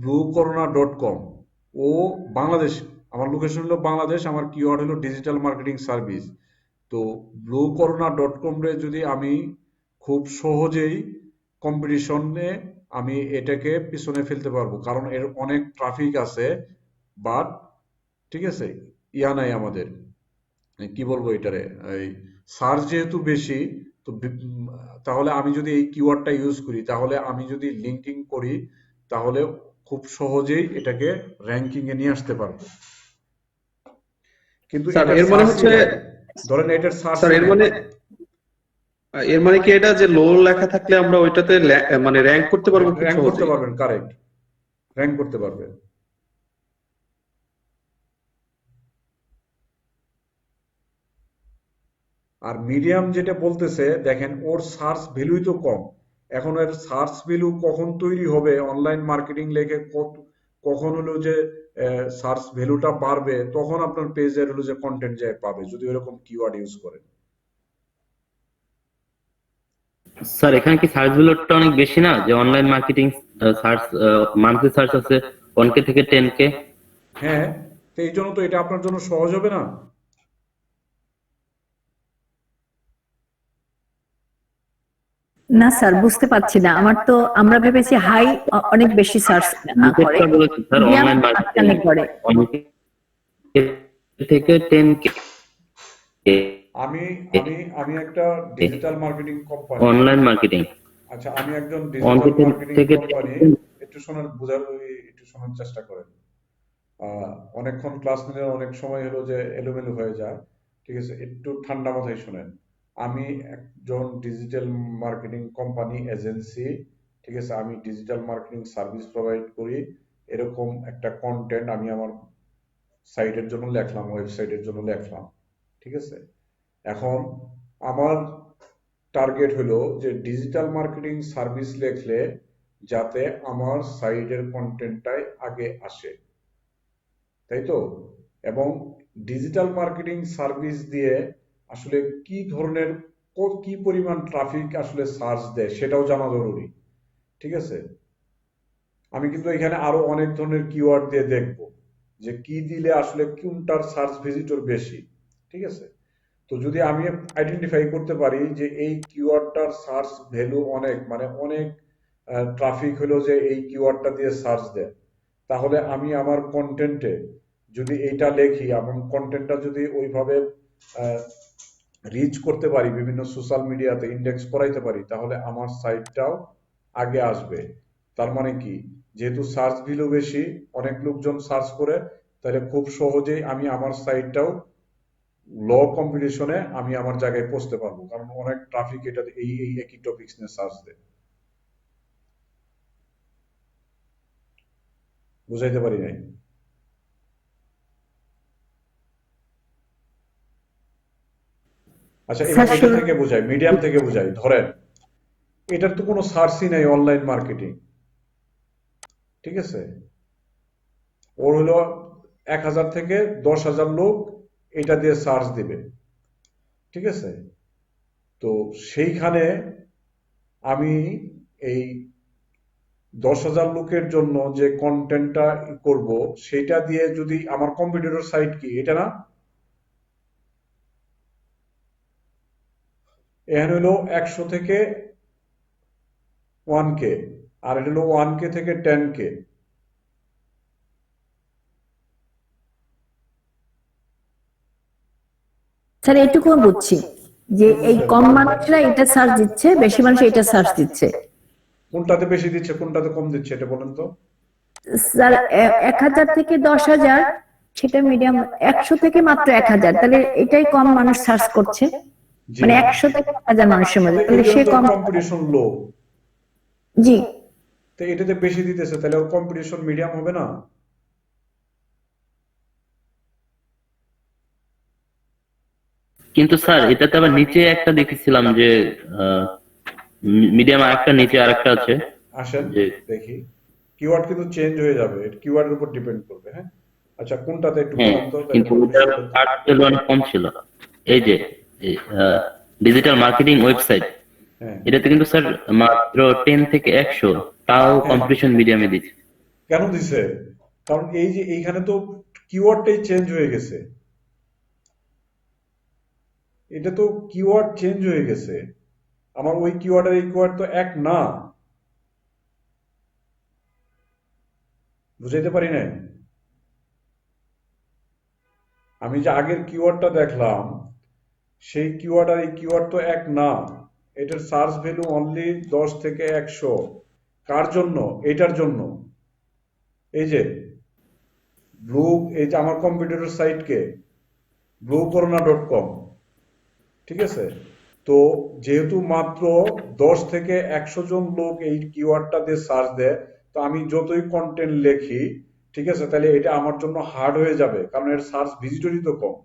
bluecorona.com ও বাংলাদেশ, আমার লোকেশন হলো বাংলাদেশ, আমার কিওয়ার্ড হলো ডিজিটাল মার্কেটিং সার্ভিস। তো bluecorona.com রে যদি আমি খুব সহজেই কম্পিটিশনে আমি এটাকে পিছনে ফেলতে পারবো, কারণ এর অনেক ট্রাফিক আছে, বাট ঠিক আছে ইয়া নাই আমাদের, কি বলবো এটারে, এই সার্চ যেহেতু বেশি, তো তাহলে আমি যদি এই কিওয়ার্ডটা ইউজ করি, তাহলে আমি যদি লিঙ্কিং করি, তাহলে খুব সহজেই এটাকে র্যাঙ্কিং এ নিয়ে আসতে পারবো। কিন্তু স্যার এটার এর মানে সার্চই হচ্ছে, নাই, ধরেন এটার সার্চ স্যার এর মানে কি এটা যে লো লেখা থাকলে আমরা ওইটাতে মানে র্যাঙ্ক করতে পারবো খুব র্যাঙ্ক করতে সহজেই? পারবেন, কারেক্ট, র্যাঙ্ক করতে পারবেন। আর মিডিয়াম যেটা বলতেছে, দেখেন ওর সার্চ ভ্যালুই তো কম। এখন এর সার্চ ভ্যালু কখন তৈরি হবে অনলাইন মার্কেটিং লেখে, কখন হলো যে সার্চ ভ্যালুটা বাড়বে, তখন আপনার পেজের হলো যে কন্টেন্ট যায় পাবে, যদি এরকম কিওয়ার্ড ইউজ করেন। স্যার এখানে কি সার্চ ভ্যালুটা অনেক বেশি না? যে online marketing search monthly search আছে 1K থেকে 10K। হ্যাঁ, তো এই জন্য তো এটা আপনার জন্য সহজ হবে না। না স্যার, বুঝতে পারছি না। আমার তো আমরা ভেবেছি হাই অনেক বেশি সার্চ করে, যেটা বলেছি স্যার মিডিয়াম অনলাইন মার্কেটিং মাঝখানে করে। 1K থেকে 10K আমি আমি আমি একটা digital marketing company, online marketing. আচ্ছা আমি একজন 1K ডিজিটাল মার্কেটিং থেকে কোম্পানি, একটু শোনার একটু শোনার চেষ্টা করেন। অনেকক্ষণ ক্লাস নিলে অনেক সময় হলো যে এলোমেলো হয়ে যায়, ঠিক আছে, একটু ঠান্ডা মাথায় শুনেন। আমি একজন ডিজিটাল মার্কেটিং কোম্পানি এজেন্সি, ঠিক আছে, আমি ডিজিটাল মার্কেটিং সার্ভিস প্রোভাইড করি। এরকম একটা কন্টেন্ট আমি আমার সাইটের জন্য লেখলাম, ওয়েবসাইটের জন্য লেখলাম, ঠিক আছে। এখন আমার টার্গেট হলো যে ডিজিটাল মার্কেটিং সার্ভিস লেখলে যাতে আমার সাইটের কন্টেন্টটাই আগে আসে, তাই তো? এবং ডিজিটাল মার্কেটিং সার্ভিস দিয়ে আসলে কি ধরনের কি পরিমাণ ট্রাফিক আসলে সার্চ দেয় সেটাও জানা জরুরি, ঠিক আছে। আমি কিন্তু এখানে আরো অনেক ধরনের কিওয়ার্ড দিয়ে দেখব যে কি দিলে আসলে কোনটার সার্চ ভিজিটর বেশি, ঠিক আছে। তো যদি আমি আইডেন্টিফাই করতে পারি যে এই কিওয়ার্ডটার সার্চ ভ্যালু অনেক, মানে অনেক ট্রাফিক হলো যে এই কিওয়ার্ডটা দিয়ে সার্চ দেয়, তাহলে আমি আমার কন্টেন্টে যদি এইটা লেখি এবং কন্টেন্টটা যদি ওইভাবে রিচ করতে পারি, বিভিন্ন সোশ্যাল মিডিয়াতে ইন্ডেক্স করাইতে পারি, তাহলে আমার সাইটটাও আগে আসবে। তার মানে কি, যেহেতু সার্চ ভ্যালু বেশি, অনেক লোকজন সার্চ করে, তাহলে খুব সহজেই আমি আমার সাইটটাও লো কম্পিটিশনে আমি আমার জায়গায় পৌঁছতে পারবো, কারণ অনেক ট্রাফিক এটা এই এই একই টপিকস নিয়ে সার্চ দেয়। বুঝাইতে পারি নাই? আচ্ছা এবার এটা থেকে বুঝাই, মিডিয়াম থেকে বুঝাই। ধরেন এটার তো কোনো সার্চই নাই অনলাইন মার্কেটিং, ঠিক আছে, ওর হলো 1000 থেকে 10,000 লোক এটা দিয়ে সার্চ দিবে, ঠিক আছে। তো সেইখানে আমি এই 10,000 লোকের জন্য যে কন্টেন্টটা করব, সেটা দিয়ে যদি আমার কম্পিটিটর সাইট কি এটা না, এখানে হলো 100 থেকে 1K, আর এটা হলো 1K থেকে 10K। স্যার এইটুকু বুঝছি যে এই কম মানুষরা এটা সার্চ দিচ্ছে, বেশি মানুষ এটা সার্চ দিচ্ছে। কোনটাতে বেশি দিচ্ছে কোনটাতে কম দিচ্ছে এটা বলেন তো? স্যার 1000 থেকে 10,000 সেটা মিডিয়াম 100 থেকে মাত্র 1000, তাহলে এটাই কম মানুষ সার্চ করছে, জি মানে 100 থেকে 1000 মানুষের মধ্যে, তাহলে সে কম। কম্পিটিশন লো, জি, তো এটাতে বেশি দিতেছে, তাহলে ওর কম্পিটিশন মিডিয়াম হবে না? কিন্তু স্যার এটাতে আবার নিচে একটা দেখেছিলাম যে মিডিয়াম আরেকটা নিচে আরেকটা আছে আসেন যে দেখি, কিওয়ার্ড কিন্তু চেঞ্জ হয়ে যাবে, কিওয়ার্ডের উপর ডিপেন্ড করবে। হ্যাঁ, আচ্ছা কোনটাতে একটু হ্যাঁ, বলেন তো, তাহলে কিন্তু একটু ওটার বিষয়টা। পার্ট ছিল অনেক কম ছিল। এই যে ডিজিটাল মার্কেটিং ওয়েবসাইট, হ্যাঁ, এটাতে কিন্তু স্যার মাত্র 10 থেকে 100, তাও কম্পিটিশন মিডিয়ামে দিচ্ছে। কেন দিছে? কারণ এই যে এইখানে তো কিওয়ার্ডটাই চেঞ্জ হয়ে গেছে, এটা তো কিওয়ার্ড চেঞ্জ হয়ে গেছে, আমার ওই কিওয়ার্ড আর এই কিওয়ার্ড তো এক না, বুঝাইতে পারি না? আমি যে আগের কিওয়ার্ডটা দেখলাম, সেই কিওয়ার্ড আর এই কিওয়ার্ড তো এক না, এটার সার্চ ভ্যালু অনলি 10 থেকে 100। কার জন্য? এটার জন্য। এই যে ব্লু, এই যে আমার কম্পিউটার সাইটকে bluecorona.com, ঠিক আছে? তো যেহেতু মাত্র 10 থেকে 100 জন লোক এই কিওয়ার্ডটা দিয়ে সার্চ দেয়, তো আমি যতই কন্টেন্ট লেখি, ঠিক আছে, তাহলে এটা আমার জন্য হার্ড হয়ে যাবে, কারণ এর সার্চ ভিজিটরই তো কম।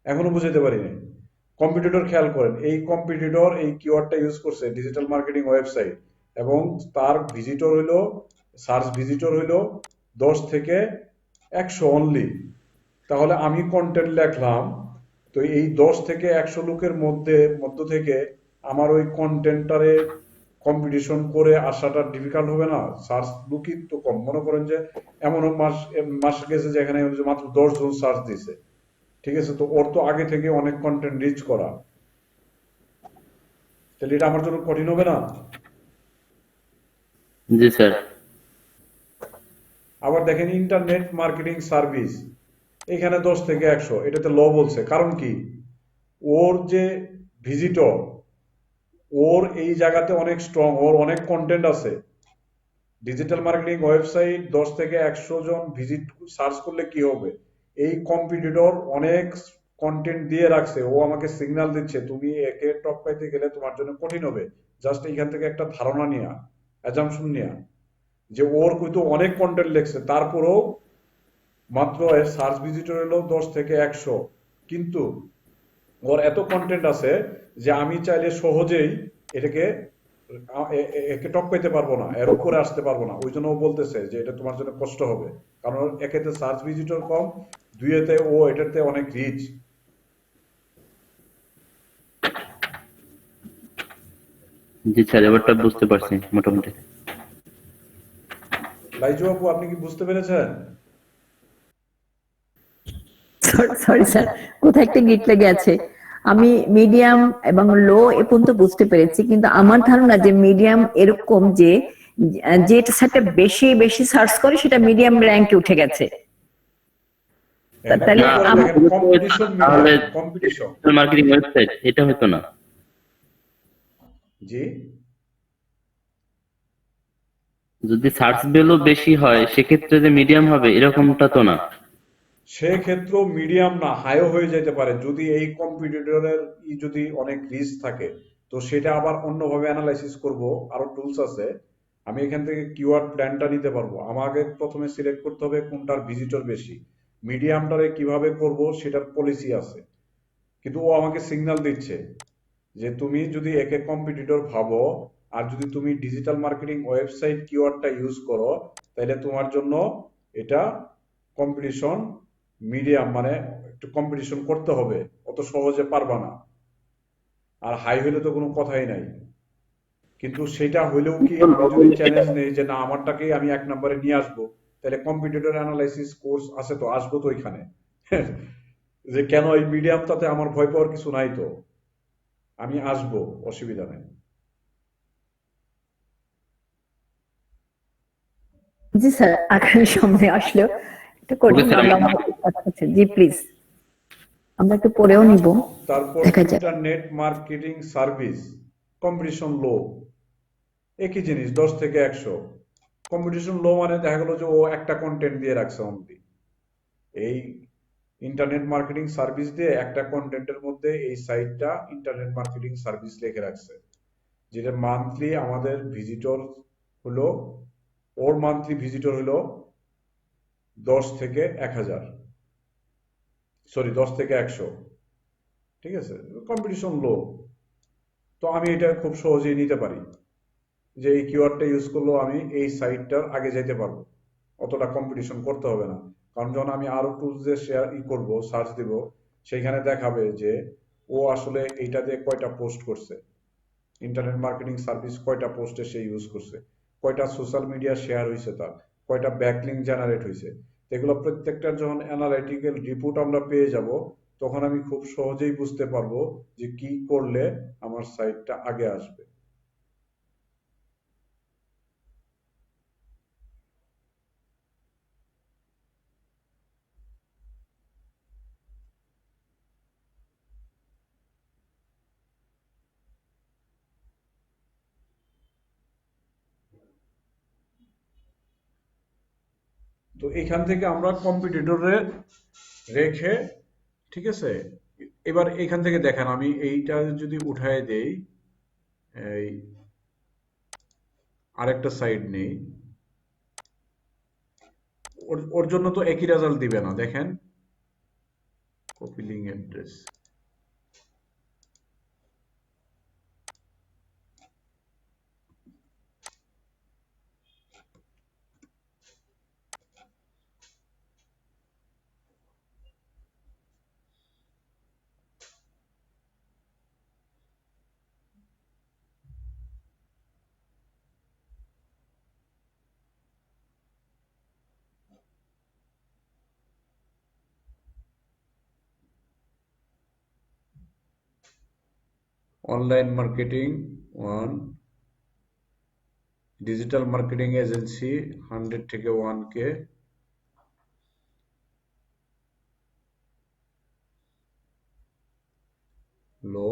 এখনো বুঝাইতে পারিনি। কম্পিটিটর খেয়াল করেন, এই কম্পিটিটর এই কিওয়ার্ডটা ইউজ করছে ডিজিটাল মার্কেটিং ওয়েবসাইট, এবং তার ভিজিটর হইলো, সার্চ ভিজিটর হইলো 10 থেকে 100 অনলি। তাহলে আমি কন্টেন্ট লেখলাম, তো এই 10 থেকে 100 লোকের মধ্য থেকে আমার ওই কন্টেন্টটারে কম্পিটিশন করে আসাটা ডিফিকাল্ট হবে না? সার্চ লুকই তো কম। মনে করেন যে এমনও মাস গেছে যেখানে মাত্র 10 জন সার্চ দিছে, ঠিক আছে, তো ওর তো আগে থেকে অনেক কন্টেন্ট রিচ করা, তাহলে এটা আমার জন্য কঠিন হবে না? জি স্যার। আবার দেখেন ইন্টারনেট মার্কেটিং সার্ভিস, এখানে 10 থেকে 100, এটাতে ল বলছে, কারণ কি? ওর যে ভিজিটর, ওর এই জায়গাতে অনেক স্ট্রং, ওর অনেক কন্টেন্ট আছে। ডিজিটাল মার্কেটিং ওয়েবসাইট 10 থেকে 100 জন ভিজিট সার্চ করলে কি হবে? এই কম্পিটিটর অনেক কন্টেন্ট দিয়ে রাখছে, ও আমাকে সিগন্যাল দিচ্ছে তুমি একে টপ পাইতে গেলে তোমার জন্য কঠিন হবে। জাস্ট এইখান থেকে একটা ধারণা নিয়া, অ্যাজাম্পশন নিয়া, যে ওর কিন্তু অনেক কন্টেন্ট লেখছে, তারপরেও মাত্র এর সার্চ ভিজিটর হলো 10 থেকে 100, কিন্তু ওর এত কন্টেন্ট আছে যে আমি চাইলে সহজেই এটাকে একে টপ পেতে পারবো না, এর উপরে আসতে পারবো না। ওই জন্য ও বলতেছে যে এটা তোমার জন্য কষ্ট হবে, কারণ একেতে সার্চ ভিজিটর কম, দুইয়েতে ও এটাতে অনেক রিচ। জি স্যার, এবারটা বুঝতে পারছি মোটামুটি। লাইজু আপু, আপনি কি বুঝতে পেরেছেন? সরি স্যার, কোথায় একটা গিট লেগে আছে। আমি মিডিয়াম এবং লো এ পর্যন্ত বুঝতে পেরেছি, কিন্তু আমার ধারণা যে মিডিয়াম এরকম যে যেটা সেটা বেশি বেশি সার্চ করে সেটা মিডিয়াম র্যাঙ্কে উঠে গেছে। তাহলে কম্পিটিশন, তাহলে কম্পিটিশন। মার্কেটিং ওয়েবসাইট এটা হতো না। জি, যদি সার্চ ভ্যালু বেশি হয় সেক্ষেত্রে যে মিডিয়াম হবে এরকমটা তো না। সেক্ষেত্রেও মিডিয়াম না, হাইও হয়ে যেতে পারে, যদি এই কম্পিটিটরের যদি অনেক রিস্ক থাকে, তো সেটা আবার অন্যভাবে অ্যানালাইসিস করব, আরো টুলস আছে। আমি এখান থেকে কিওয়ার্ড প্ল্যানটা নিতে পারবো। আমাকে প্রথমে সিলেক্ট করতে হবে কোনটার ভিজিটর বেশি, মিডিয়ামটারে কিভাবে করব সেটার পলিসি আছে, কিন্তু ও আমাকে সিগন্যাল দিচ্ছে যে তুমি যদি একে কম্পিটিটর ভাবো, আর যদি তুমি ডিজিটাল মার্কেটিং ওয়েবসাইট কিওয়ার্ডটা ইউজ করো, তাহলে তোমার জন্য এটা কম্পিটিশন মিডিয়াম, মানে একটু কম্পিটিশন করতে হবে, অত সহজে পারবা না। আর হাই হলে তো কোনো কথাই নাই। কিন্তু সেটা হইলেও কি আমি যদি চ্যালেঞ্জ নেই যে না আমারটাকেই আমি 1 নম্বরে নিয়ে আসবো, তাহলে কম্পিটিটর অ্যানালাইসিস কোর্স আছে, তো আসবো তো ওইখানে। যে কেন এই মিডিয়ামটাতে আমার ভয় পাওয়ার কিছু নাই, তো আমি আসবো, অসুবিধা নেই। জি স্যার, আগামী সময় আসলেও এটা কঠিন হবে আমার কাছে। জি প্লিজ, আমরা একটু পরেও নিব, তারপর দেখা যাক। ইন্টারনেট মার্কেটিং সার্ভিস, কম্পিটিশন লো, একই জিনিস, 10 থেকে 100। কম্পিটিশন লো মানে দেখা গেল যে ও একটা কন্টেন্ট দিয়ে রাখছে অনলি, এই ইন্টারনেট মার্কেটিং সার্ভিস দিয়ে একটা কন্টেন্টের মধ্যে এই সাইটটা ইন্টারনেট মার্কেটিং সার্ভিস লিখে রাখছে, যেটা মান্থলি আমাদের ভিজিটর হলো, ওর মান্থলি ভিজিটর হলো 10 থেকে 1000, সরি 10 থেকে 100, ঠিক আছে, কম্পিটিশন লো। তো আমি এটা খুব সহজেই নিতে পারি যে এই কিওয়ার্ডটা ইউজ করলেও আমি এই সাইটটার আগে যেতে পারবো, অতটা কম্পিটিশন করতে হবে না। কারণ যখন আমি আরো টুলস দিয়ে শেয়ার করবো, সার্চ দিব, সেইখানে দেখাবে যে ও আসলে এইটা দিয়ে কয়টা পোস্ট করছে, ইন্টারনেট মার্কেটিং সার্ভিস কয়টা পোস্টে সে ইউজ করছে, কয়টা সোশ্যাল মিডিয়া শেয়ার হয়েছে, তার কয়টা ব্যাকলিঙ্ক জেনারেট হয়েছে। এগুলো প্রত্যেকটার যখন অ্যানালাইটিক্যাল রিপোর্ট আমরা পেয়ে যাব, তখন আমি খুব সহজেই বুঝতে পারবো যে কি করলে আমার সাইটটা আগে আসবে। তো এখান থেকে আমরা কম্পিটিটরের রেখে, ঠিক আছে, এবার এখান থেকে দেখেন আমি এইটা যদি উঠায় দেই, এই আরেকটা সাইড নেই, ওর জন্য তো একই রেজাল্ট দিবে না। দেখেন copy link address, online marketing 1, digital marketing agency 100 থেকে 1K, লো।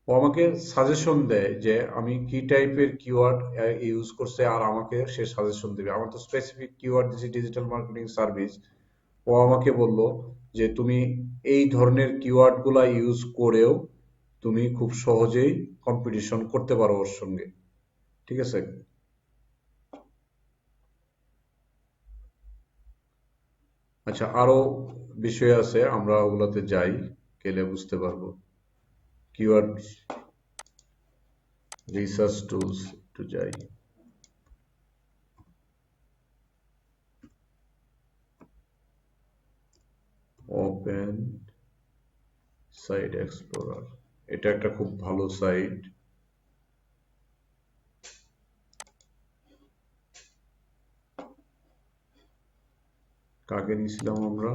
ও আমাকে সাজেশন দেয় যে আমি কি টাইপের কিওয়ার্ড ইউজ করছে, আর আমাকে সে সাজেশন দিবে। আমার তো স্পেসিফিক কিওয়ার্ড দিয়েছি ডিজিটাল মার্কেটিং সার্ভিস, ও আমাকে বলল যে তুমি এই ধরনের কিওয়ার্ড গুলা ইউজ করেও তুমি খুব সহজেই কম্পিটিশন করতে পারো ওর সঙ্গে, ঠিক আছে। আচ্ছা, আরো বিষয় আছে, আমরা ওগুলাতে যাই, গেলে বুঝতে পারবো। কিওয়ার্ড রিসার্চ টুলস একটু যাই, ওপেন সাইট এক্সপ্লোরার, এটা একটা খুব ভালো সাইট। কাকে নিয়েছিলাম আমরা,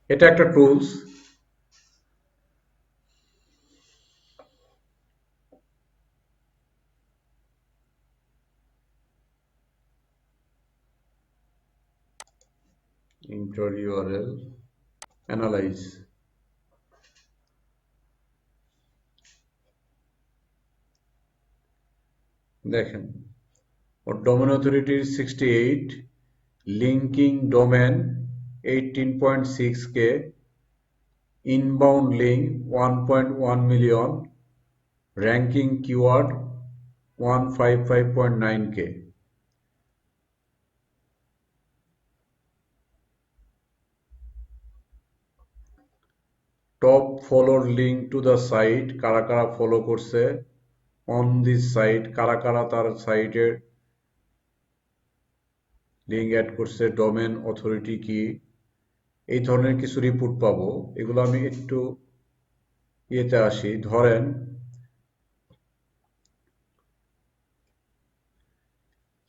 এটা একটা টুলস। ইন্টার ইউআরএল অ্যানালাইজ, দেখেন ওর domain authority 68, linking domain 18.6K, inbound link 1.1 million, ranking keyword 155.9K। Top ফলোর লিঙ্ক টু দ্য সাইট, কারা কারা ফলো করছে অন দিস সাইট, কারা কারা তার সাইটের লিঙ্ক অ্যাড করছে, ডোমেন অথরিটি কি, এই ধরনের কিছু রিপোর্ট পাবো। এগুলো আমি একটু ইয়েতে আসি। ধরেন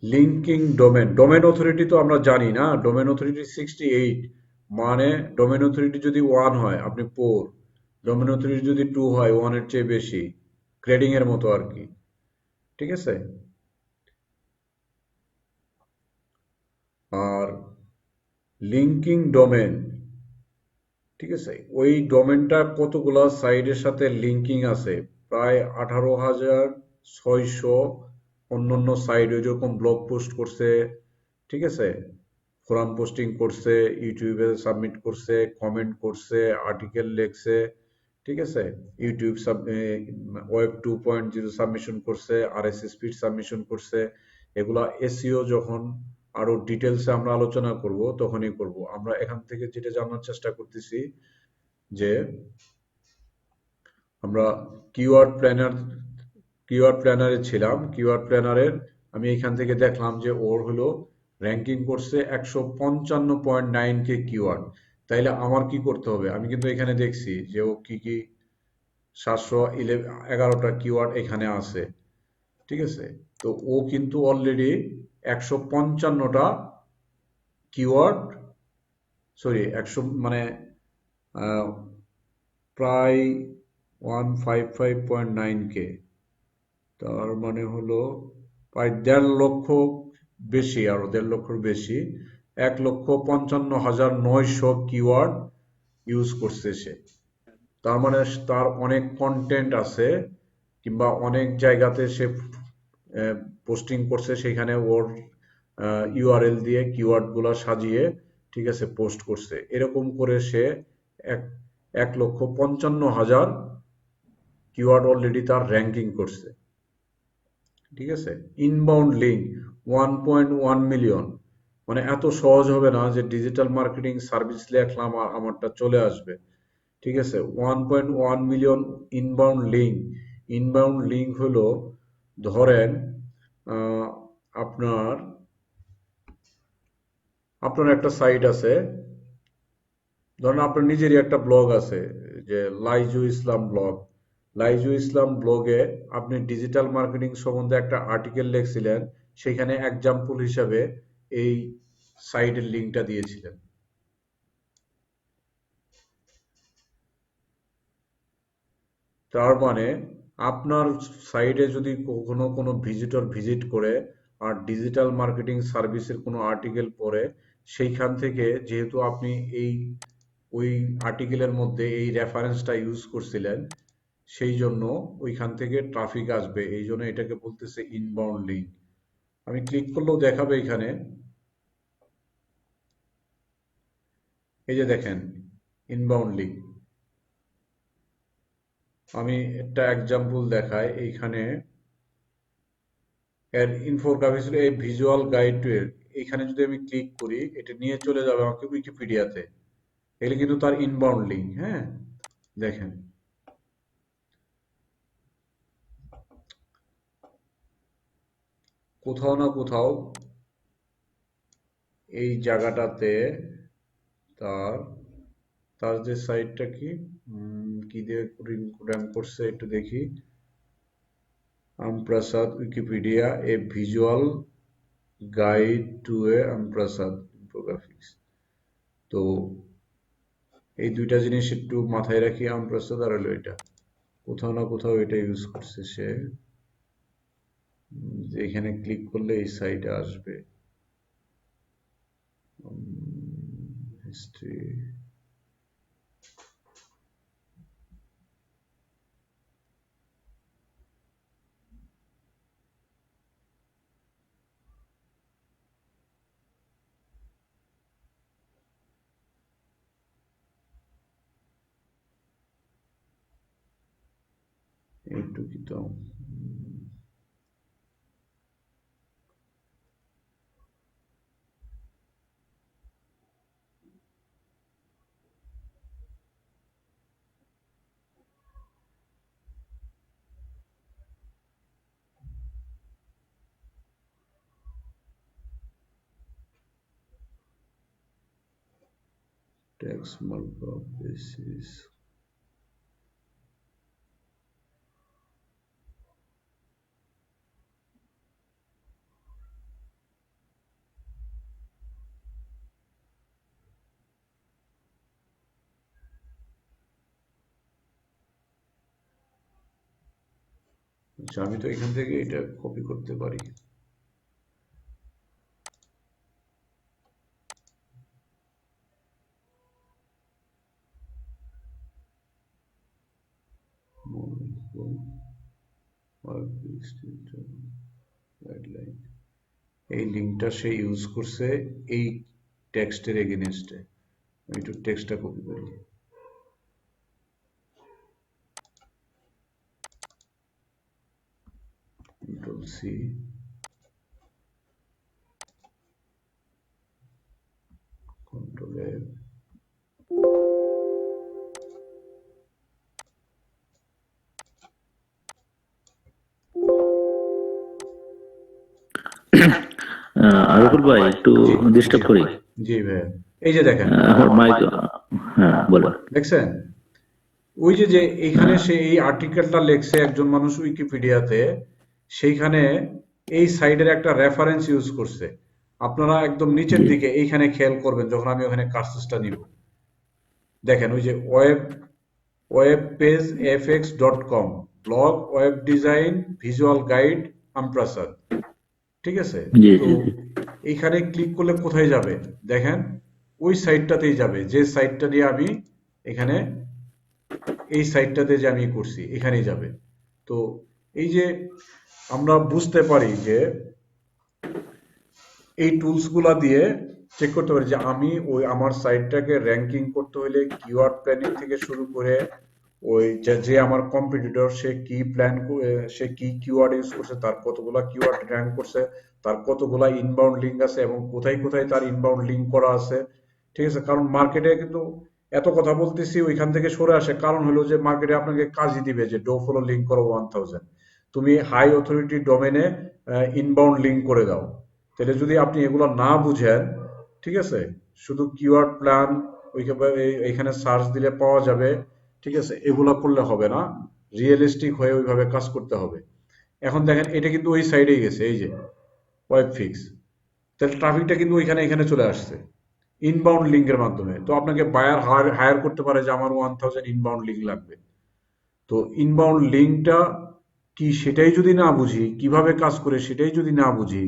লিঙ্কিং ডোমেন, ডোমেন অথরিটি তো আমরা জানি না, ডোমেন অথরিটি 68, মানে ডোমেন অথরিটি যদি 1 হয় আপনি পোর, ডোমেন অথরিটি যদি 2 হয় 1 এর চেয়ে বেশি, গ্রেডিং এর মতো আর কি, ঠিক আছে। আর লিঙ্কিং ডোমেন, ঠিক আছে, ওই ডোমেনটা কতগুলা সাইটের সাথে লিঙ্কিং আছে, প্রায় 18,600 অন্যান্য সাইট ওই যেরকম ব্লগ পোস্ট করছে, ঠিক আছে, ফোরাম পোস্টিং করছে, ইউটিউবে সাবমিট করছে, কমেন্ট করছে, আর্টিকেল লিখছে, ঠিক আছে, ইউটিউব ওয়েব 2.0 সাবমিশন করছে, আরএসএস ফিড সাবমিশন করছে। এগুলা এসইও যখন আরো ডিটেলসে আমরা আলোচনা করব তখনই করব। আমরা এখান থেকে যেটা জানার চেষ্টা করতেছি যে আমরা কিওয়ার্ড প্ল্যানারে ছিলাম, কিওয়ার্ড প্ল্যানারের আমি এখান থেকে দেখলাম যে ওর হলো র্যাঙ্কিং করছে 155.9K কিওয়ার্ড। তাইলে আমার কি করতে হবে? আমি কিন্তু এখানে দেখছি যে ও কি কি 711টা কিওয়ার্ড এখানে আছে, ঠিক আছে। তো ও কিন্তু অলরেডি 155টা কিওয়ার্ড, সরি 100 মানে আহ, প্রায় 155.9K, তার মানে হলো প্রায় 1.5 লক্ষ বেশি, আরো 1.5 লক্ষর বেশি, 1,55,900 কিওয়ার্ড ইউজ করছে সে। তার মানে তার অনেক কন্টেন্ট আছে, কিংবা অনেক জায়গাতে সে পোস্টিং করছে, সেখানে ওর ইউআরএল দিয়ে কিওয়ার্ড গুলা সাজিয়ে, ঠিক আছে, পোস্ট করছে। এরকম করে সে এক 1,55,000 কিওয়ার্ড অলরেডি তার র্যাঙ্কিং করছে, ঠিক আছে। ইনবাউন্ড লিঙ্ক 1.1 মিলিয়ন, মানে এত সহজ হবে না যে ডিজিটাল মার্কেটিং সার্ভিস লেখলাম আর আমারটা চলে আসবে, ঠিক আছে। 1.1 million inbound link. Inbound link হলো, ধরেন আহ, আপনার আপনার একটা সাইট আছে, ধরেন আপনার নিজেরই একটা ব্লগ আছে, যে লাইজু ইসলাম ব্লগ। লাইজু ইসলাম ব্লগে আপনি ডিজিটাল মার্কেটিং সম্বন্ধে একটা আর্টিকেল লিখছিলেন, সেখানে এক্সাম্পল হিসাবে এই সাইটের লিঙ্কটা দিয়েছিলেন। তার মানে আপনার সাইটে যদি কখনো কোনো ভিজিটর ভিজিট করে আর ডিজিটাল মার্কেটিং সার্ভিসের কোনো আর্টিকেল পড়ে, সেইখান থেকে যেহেতু আপনি এই ওই আর্টিকেলের মধ্যে এই রেফারেন্সটা ইউজ করছিলেন, সেই জন্য ওইখান থেকে ট্রাফিক আসবে, এই জন্য এটাকে বলতেছে ইনবাউন্ড লিঙ্ক। আমি ক্লিক করলেও দেখাবে এখানে, এই যে দেখেন ইনবাউন্ড লিঙ্ক। আমি একটা এক্সাম্পল দেখাই এইখানে, এর ইনফোগ্রাফিক ছিল এই ভিজুয়াল গাইড টু এর, এখানে যদি আমি ক্লিক করি এটা নিয়ে চলে যাবে আমাকে উইকিপিডিয়াতে। এগুলো কিন্তু তার ইনবাউন্ড লিঙ্ক, হ্যাঁ, দেখেন। কোথাও না কোথাও এই জায়গাটাতে তার তার যে সাইটটা কি দিয়ে র্যাঙ্ক করছে একটু দেখি। Ampersand Wikipedia a visual guide to a ampersand infographics. তো এই দুইটা জিনিস একটু মাথায় রাখি, আমপ্রসাদ আর হলো এটা, কোথাও না কোথাও এটা ইউজ করছে সে। এখানে ক্লিক করলে এই সাইটে আসবে, হিস্ট্রি। একটু কি তো Text markup basis. আচ্ছা, আমি তো এখান থেকে এটা কপি করতে পারি। এই লিঙ্কটা সে ইউজ করছে এই টেক্সটের এগেইনস্টে। আমি একটু টেক্সটটা কপি করি। Control C, Control F, Ariful ভাই একটু ডিস্টার্ব করি। জি ভাইয়া, এই যে দেখেন আমার মাইক, হ্যাঁ বলো। দেখছেন ওই যে যে এইখানে সে এই আর্টিকেলটা লেখছে একজন মানুষ উইকিপিডিয়াতে, সেইখানে এই সাইডের একটা রেফারেন্স ইউজ করছে। আপনারা একদম নিচের দিকে এইখানে খেয়াল করবেন যখন আমি ওখানে কার্সেসটা নিব, দেখেন ওই যে web page fx.com blog web design visual guide ampersand, ঠিক আছে? জি, তো জি, জি। এইখানে ক্লিক করলে কোথায় যাবে দেখেন, ওই সাইটটাতেই যাবে, যে সাইটটা দিয়ে আমি এখানে এই সাইটটাতে যে আমি করছি এখানেই যাবে। তো এই যে আমরা বুঝতে পারি যে এই টুলস গুলা দিয়ে চেক করতে পারি যে আমি ওই আমার সাইটটাকে র্যাঙ্কিং করতে হলে কিওয়ার্ড প্ল্যানিং থেকে শুরু করে ওই যে আমার কম্পিটিটর সে কি প্ল্যান সে কি কিওয়ার্ড ইউজ করছে, তার কতগুলা কিওয়ার্ড র্যাঙ্ক করছে, তার কতগুলা ইনবাউন্ড লিঙ্ক আছে এবং কোথায় কোথায় তার ইনবাউন্ড লিঙ্ক করা আছে, ঠিক আছে? কারণ মার্কেটে কিন্তু এত কথা বলতেছি ওইখান থেকে সরে আসে, কারণ হলো যে মার্কেটে আপনাকে কাজই দিবে যে ডো ফলো লিঙ্ক করো 1000, তুমি হাই অথরিটি ডোমেনে ইনবাউন্ড লিঙ্ক করে দাও। তাহলে যদি আপনি এগুলো না বুঝেন, ঠিক আছে, শুধু কিওয়ার্ড প্ল্যান এখানে সার্চ দিলে পাওয়া যাবে, ঠিক আছে, এগুলা করলে হবে না, রিয়েলিস্টিক হয়ে ওইভাবে কাজ করতে হবে। এখন দেখেন এটা কিন্তু ওই সাইডেই গেছে, এই যে ওয়েব ফিক্স, তাহলে ট্রাফিকটা কিন্তু এখানে চলে আসছে ইনবাউন্ড লিঙ্কের মাধ্যমে। তো আপনাকে বায়ার হায়ার করতে পারে যে আমার 1000 ইনবাউন্ড লিঙ্ক লাগবে। তো ইনবাউন্ড লিঙ্কটা কি সেটাই যদি না বুঝি, কিভাবে কাজ করে সেটাই যদি না বুঝি,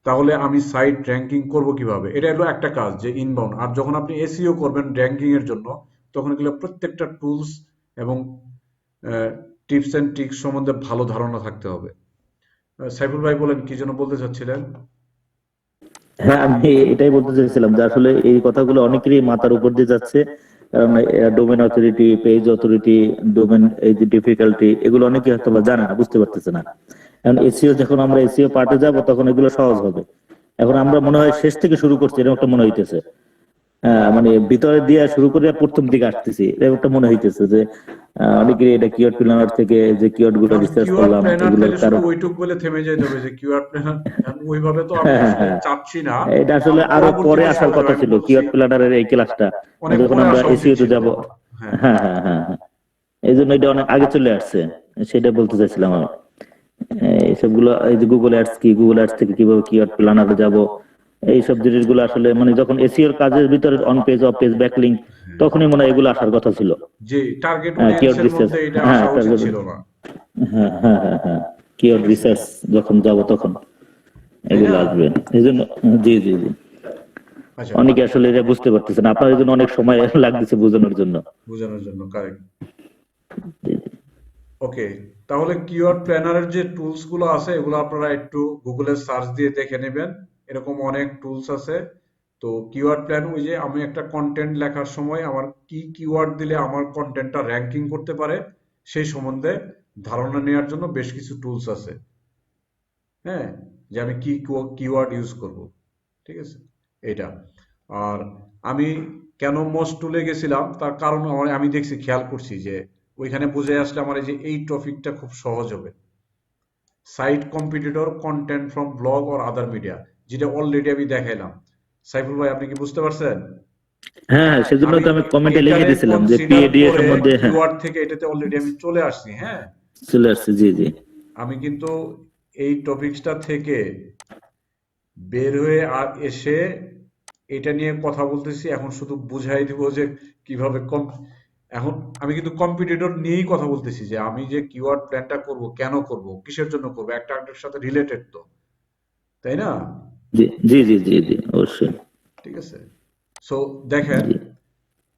তাহলে আমি সাইট র্যাঙ্কিং করব কিভাবে? এটা হলো একটা কাজ যে ইনবাউন্ড। আর যখন আপনি এসইও করবেন র্যাঙ্কিং এর জন্য, তখন এগুলো প্রত্যেকটা টুলস এবং টিপস এন্ড ট্রিক্স সম্বন্ধে ভালো ধারণা থাকতে হবে। সাইফুল ভাই বলেন, কি যেন বলতে চাচ্ছিলেন? হ্যাঁ, আমি এটাই বলতে চাইছিলাম যে আসলে এই কথাগুলো অনেকেরই মাথার উপর দিয়ে যাচ্ছে, কারণ domain authority, page authority, domain এই যে ডিফিকাল্টি, এগুলো অনেকে হয়তো বা জানে না, বুঝতে পারতেছে না। এখন এসইও যখন আমরা এসইও পার্টে যাব তখন এগুলো সহজ হবে। এখন আমরা মনে হয় শেষ থেকে শুরু করছি এরকম একটা মনে হইতেছে, মানে ভিতরে দিয়ে শুরু করে প্রথম দিকে আসতেছি এরকম একটা মনে হইতেছে যে অনেকেরই এটা কিওয়ার্ড প্ল্যানার থেকে যে কিওয়ার্ড গুলো রিসার্চ কিওয়ার্ড করলাম প্ল্যানার এগুলোর তাহলে শুধু কারণ ওইটুক বলে থেমে যেতে হবে যে কিওয়ার্ড প্ল্যানার, ওইভাবে তো আমি আসলে চাচ্ছি না। এটা আসলে আরো পরে পরবর্তীতে আসার চলে কথা যাবে, ছিল আমি বলছি কিওয়ার্ড প্ল্যানারের এই ক্লাসটা, অনেক যখন পরে আমরা আসা উচিত এসইও তে ছিল। যাব। হ্যাঁ, হ্যাঁ, হ্যাঁ, হ্যাঁ, হ্যাঁ, এই জন্য এটা অনেক আগে চলে আসছে, সেটা বলতে চাইছিলাম আমি। এইসবগুলো এই যে গুগল অ্যাডস কি, গুগল অ্যাডস থেকে কিভাবে কিওয়ার্ড প্ল্যানারে যাব, এইসব জিনিসগুলো আসলে মানে যখন এসইও এর কাজের ভিতরে on page of page backlink, তখনই মনে হয় এগুলো আসার কথা ছিল। যে টার্গেট কিওয়ার্ড অডিয়েন্সের রিসার্চ, মধ্যে এটা হ্যাঁ, আসা উচিত ছিল না, হ্যাঁ, হ্যাঁ, হ্যাঁ, হ্যাঁ, কিওয়ার্ড রিসার্চ যখন যাব তখন তাই এগুলো না? আসবে। এই জন্য জি, জি, জি, আচ্ছা, অনেকে আসলে এটা বুঝতে পারতেছে না, আপনার জন্য অনেক সময় লাগতেছে বোঝানোর জন্য। বোঝানোর জন্য কারেক্ট। জি, জি। ওকে, তাহলে কিওয়ার্ড প্ল্যানারের যে টুলস গুলো আছে এগুলো আপনারা একটু গুগলে সার্চ দিয়ে দেখে নেবেন, এরকম অনেক টুলস আছে। তো কিওয়ার্ড প্ল্যান, ওই যে আমি একটা কন্টেন্ট লেখার সময় আমার কি কিওয়ার্ড দিলে আমার কন্টেন্টটা র্যাঙ্কিং করতে পারে সেই সম্বন্ধে ধারণা নেওয়ার জন্য বেশ কিছু টুলস আছে। হ্যাঁ, যে আমি কি কিওয়ার্ড ইউজ করব, ঠিক আছে, এটা। আর আমি কেন মোস্ট টুলে গেছিলাম তার কারণ আমি দেখছি, খেয়াল করছি যে ওইখানে বুঝে আসলে আমার এই টপিকটা খুব সহজ হবে। Site competitor content from blog or other media, যেটা অলরেডি আমি দেখাইলাম। সাইফুল ভাই, আপনি কি বুঝতে পারছেন? হ্যাঁ হ্যাঁ, সেজন্য আমি তো আমি কমেন্টে লিখে এটারে দিয়েছিলাম যে কনসিডার পিএডি এর করে সম্বন্ধে, হ্যাঁ কিওয়ার্ড থেকে এটাতে অলরেডি আমি চলে আসছি। হ্যাঁ, চলে আসছে, জি জি। আমি কিন্তু এই টপিকসটা থেকে বের হয়ে আর এসে এটা নিয়ে কথা বলতেছি। এখন শুধু বুঝাই দিব যে কিভাবে এখন আমি কিন্তু কম্পিটিটর নিয়েই কথা বলতেছি, যে আমি যে কিওয়ার্ড প্ল্যানটা করব, কেন করব, কিসের জন্য করব, একটা আরেকটার সাথে রিলেটেড তো, তাই না? জি জি জি জি জি, অবশ্যই। ঠিক আছে, সো দেখেন জি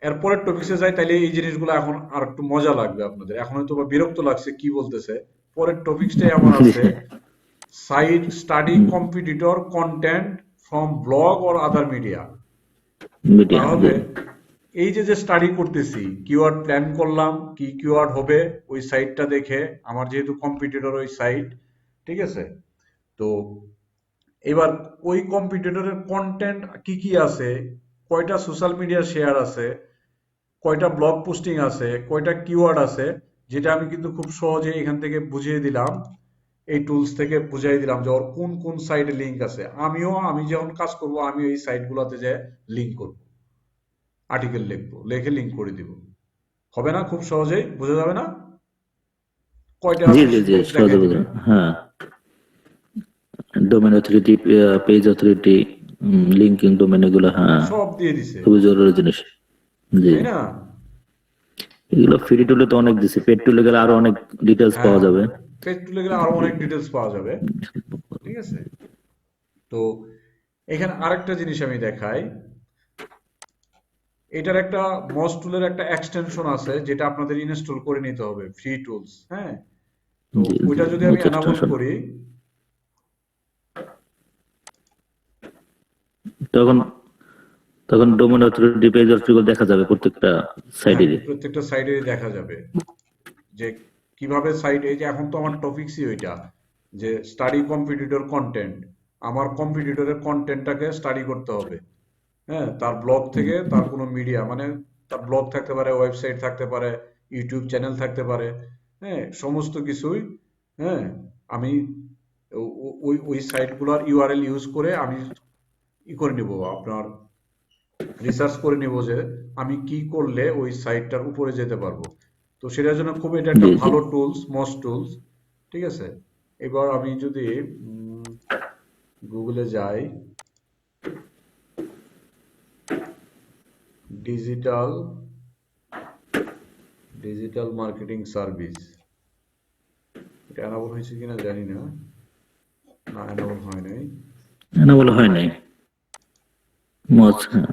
এরপরের টপিকসে যাই, তাইলে এই জিনিসগুলো এখন আর একটু মজা লাগবে আপনাদের। এখন হয়তো বা বিরক্ত লাগছে কি বলতেছে, পরের টপিকসটাই এমন আছে, site study competitor content from blog or other media. Media, জি তাহলে এই যে যে স্টাডি করতেছি, কিওয়ার্ড প্ল্যান করলাম, কি কিওয়ার্ড হবে ওই সাইটটা দেখে, আমার যেহেতু কম্পিটিটর ওই সাইট, ঠিক আছে, তো এবার ওই কম্পিটিটরের কন্টেন্ট কি কি আছে, কয়টা সোশ্যাল মিডিয়া শেয়ার আছে, কয়টা ব্লগ পোস্টিং আছে, কয়টা কিওয়ার্ড আছে, যেটা আমি কিন্তু খুব সহজে এখান থেকে বুঝিয়ে দিলাম, এই টুলস থেকে বুঝিয়ে দিলাম যে ওর কোন কোন সাইটে লিংক আছে। আমি যখন কাজ করব, আমি এই সাইটগুলোতে যে লিংক করব, আর্টিকেল লিখবো, লিখে লিংক করে দিব। হবে না? খুব সহজেই বোঝা যাবে না? কয়টা জি আছে জি জি, সেটা সহজে দেখাই দিবে। বোঝা, হ্যাঁ। Domain authority, page authority, linking domain, এগুলো হ্যাঁ সব দিয়ে দিছে, খুবই জরুরি জিনিস। জি, তাই না? এগুলো ফ্রি টুলে তো অনেক দিছে, পেড টুলে গেলে আরো অনেক ডিটেলস পাওয়া হ্যাঁ, যাবে। পেজ টুলে গেলে আরো অনেক ডিটেলস পাওয়া যাবে। ঠিক আছে, তো এখানে আরেকটা জিনিস আমি দেখাই। এটার একটা মস টুলের একটা এক্সটেনশন আছে, যেটা আপনাদের ইনস্টল করে নিতে হবে, ফ্রি টুলস। হ্যাঁ, তো জি জি, ওইটা যদি আমি মোজ এনাবল এক্সটেনশন। করি, তখন তখন ডোমেন অথরিটি, পেজ অথরিটি দেখা যাবে প্রত্যেকটা হ্যাঁ, সাইডেরই। প্রত্যেকটা সাইডে দেখা যাবে যে কিভাবে সাইট, এই যে এখন তো আমার টপিকসই ওইটা, যে স্টাডি কম্পিটিটর কন্টেন্ট, আমার কম্পিটিটরের কন্টেন্টটাকে স্টাডি করতে হবে। হ্যাঁ, তার ব্লগ থেকে তার কোনো মিডিয়া, মানে তার ব্লগ থাকতে পারে, ওয়েবসাইট থাকতে পারে, ইউটিউব চ্যানেল থাকতে পারে, হ্যাঁ, সমস্ত কিছুই। হ্যাঁ, আমি ওই সাইটগুলোর ইউআরএল ইউজ করে আমি করে নিব, আপনার রিসার্চ করে নিব যে আমি কি করলে ওই সাইটটার উপরে যেতে পারবো। তো সেটার জন্য খুব এটা একটা জি জি, ভালো টুলস, মস্ট টুলস। ঠিক আছে, এবার আমি যদি গুগলে যাই, ডিজিটাল ডিজিটাল মার্কেটিং সার্ভিস, এটা এনাবল হয়েছে কিনা জানি না। না, এনাবল হয় নাই। না বলে হয় নাই। মোজ, হ্যাঁ।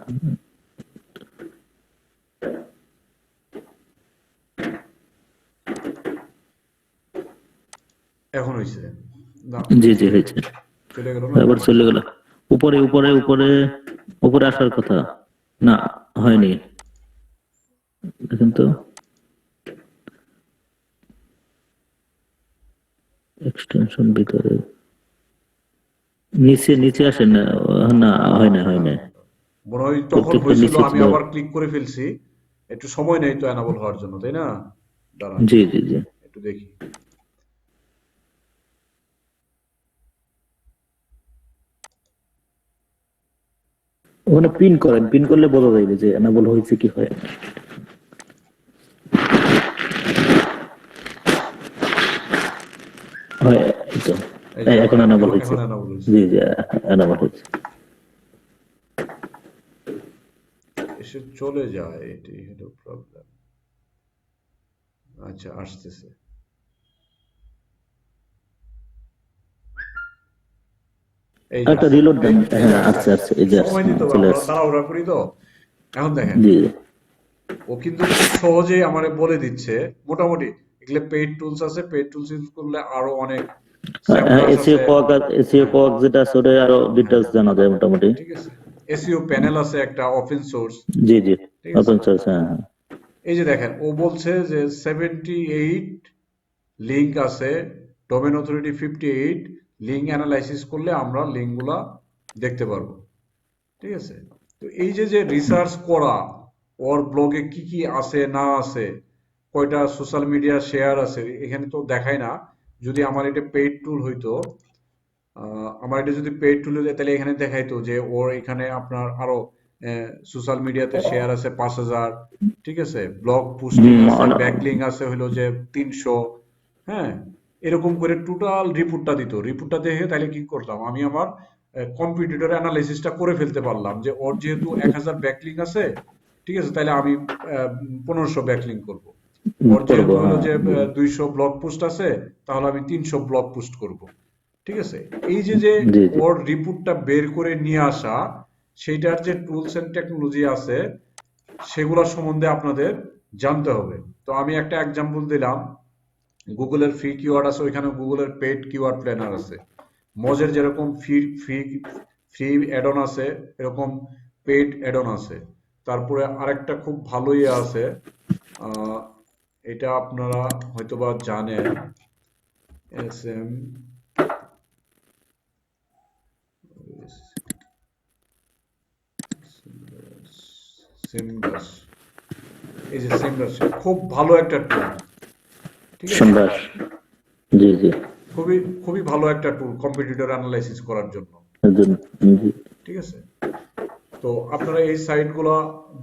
এখন হয়েছে না? জি জি, হয়েছে। চলে গেল না? আবার চলে গেল। উপরে উপরে উপরে উপরে আসার কথা, না হয়নি। দেখেন তো, এক্সটেনশন ভিতরে নিচে নিচে আসেন না, না হয় না হয় না, মনে হয় তখন প্রত্যেকটা হয়েছিল, নিচে আমি ছিল। আবার ক্লিক করে ফেলছি। একটু সময় নেই তো এনাবল হওয়ার জন্য, তাই না? দাঁড়ান, জি জি জি, একটু দেখি। ওখানে পিন করেন, পিন করলে বোঝা যাবে যে এনাবল হয়েছে কি হয়। হয়, এই তো, এই যে এখন এনাবল হয়েছে। এখন এনাবল হয়েছে। জি জি, এনাবল হয়েছে। এসে চলে যায়, এটাই হলো প্রবলেম। আচ্ছা, আসতেছে। এই যে একটা আসছে। রিলোড দেন, এই যে হ্যাঁ আসছে, আসছে আসছে। আসছে, এই যে আসছে, সময় দিতে হবে, চলে আমরা আসছে। তাড়াহুড়া করি তো। এখন দেখেন, জি জি, ও কিন্তু খুব সহজেই আমারে বলে দিচ্ছে মোটামুটি। এগুলো পেইড টুলস আছে, পেইড টুলস ইউজ করলে আরো অনেক স্যাম্পলার্স এসিও আছে। কোয়াক, এসিও হ্যাঁ, কোয়াক যেটা আছে ওটা আরো ডিটেলস জানা যায় মোটামুটি। ঠিক আছে, এসইও প্যানেল আছে একটা ওপেন সোর্স। জি জি, ঠিক আছে, ওপেন সোর্স, হ্যাঁ হ্যাঁ। এই যে দেখেন, ও বলছে যে 78 লিঙ্ক আছে, ডোমেন অথরিটি 58, লিঙ্ক অ্যানালাইসিস করলে আমরা লিঙ্কগুলা দেখতে পারবো। ঠিক আছে, তো এই যে যে রিসার্চ করা, ওর ব্লগে কি কি আছে না আছে, কয়টা সোশ্যাল মিডিয়া শেয়ার আছে, এখানে তো দেখায় না। যদি আমার এটা পেইড টুল হইতো, আমার এটা যদি পেইড টুল হইতো, তাহলে এখানে দেখাইতো যে ওর এখানে আপনার আরো সোশ্যাল মিডিয়াতে শেয়ার আছে 5,000, ঠিক আছে, ব্লগ পোস্টিং আছে, ব্যাকলিং আছে হলো যে 300, হ্যাঁ, এরকম করে টোটাল রিপোর্টটা দেখে তাহলে কি করলাম, আমি আমার কম্পিটিটর অ্যানালাইসিসটা করে ফেলতে পারলাম যে ওর যেহেতু 1,000 ব্যাকলিং আছে, ঠিক আছে, তাহলে আমি 1500 ব্যাকলিং করব। ওর যেহেতু হলো যে 200 ব্লগ পোস্ট আছে, তাহলে আমি 300 ব্লগ পোস্ট করব। ঠিক আছে, এই যে যে জি জি ওর রিপোর্টটা বের করে নিয়ে আসা, সেইটার যে টুলস এন্ড টেকনোলজি আছে সেগুলো সম্বন্ধে আপনাদের জানতে হবে। তো আমি একটা এক্সাম্পল দিলাম, গুগলের ফ্রি কিওয়ার্ড আছে, ওইখানে গুগলের পেড কিওয়ার্ড প্ল্যানার আছে। মজের যেরকম ফ্রি ফ্রি ফ্রি অ্যাডন আছে, এরকম পেড অ্যাডন আছে। তারপরে আরেকটা খুব ভালো ইয়ে আছে, আহ, এটা আপনারা হয়তোবা জানেন, এসএম সিমডাস, এই যে সিমডাস খুব ভালো একটা টুল, ঠিক আছে, সম্রাট, জি জি খুবই খুবই ভালো একটা টুল কম্পিটিটর অ্যানালাইসিস করার জন্য, একজন, জি ঠিক আছে। তো আপনারা এই সাইটগুলো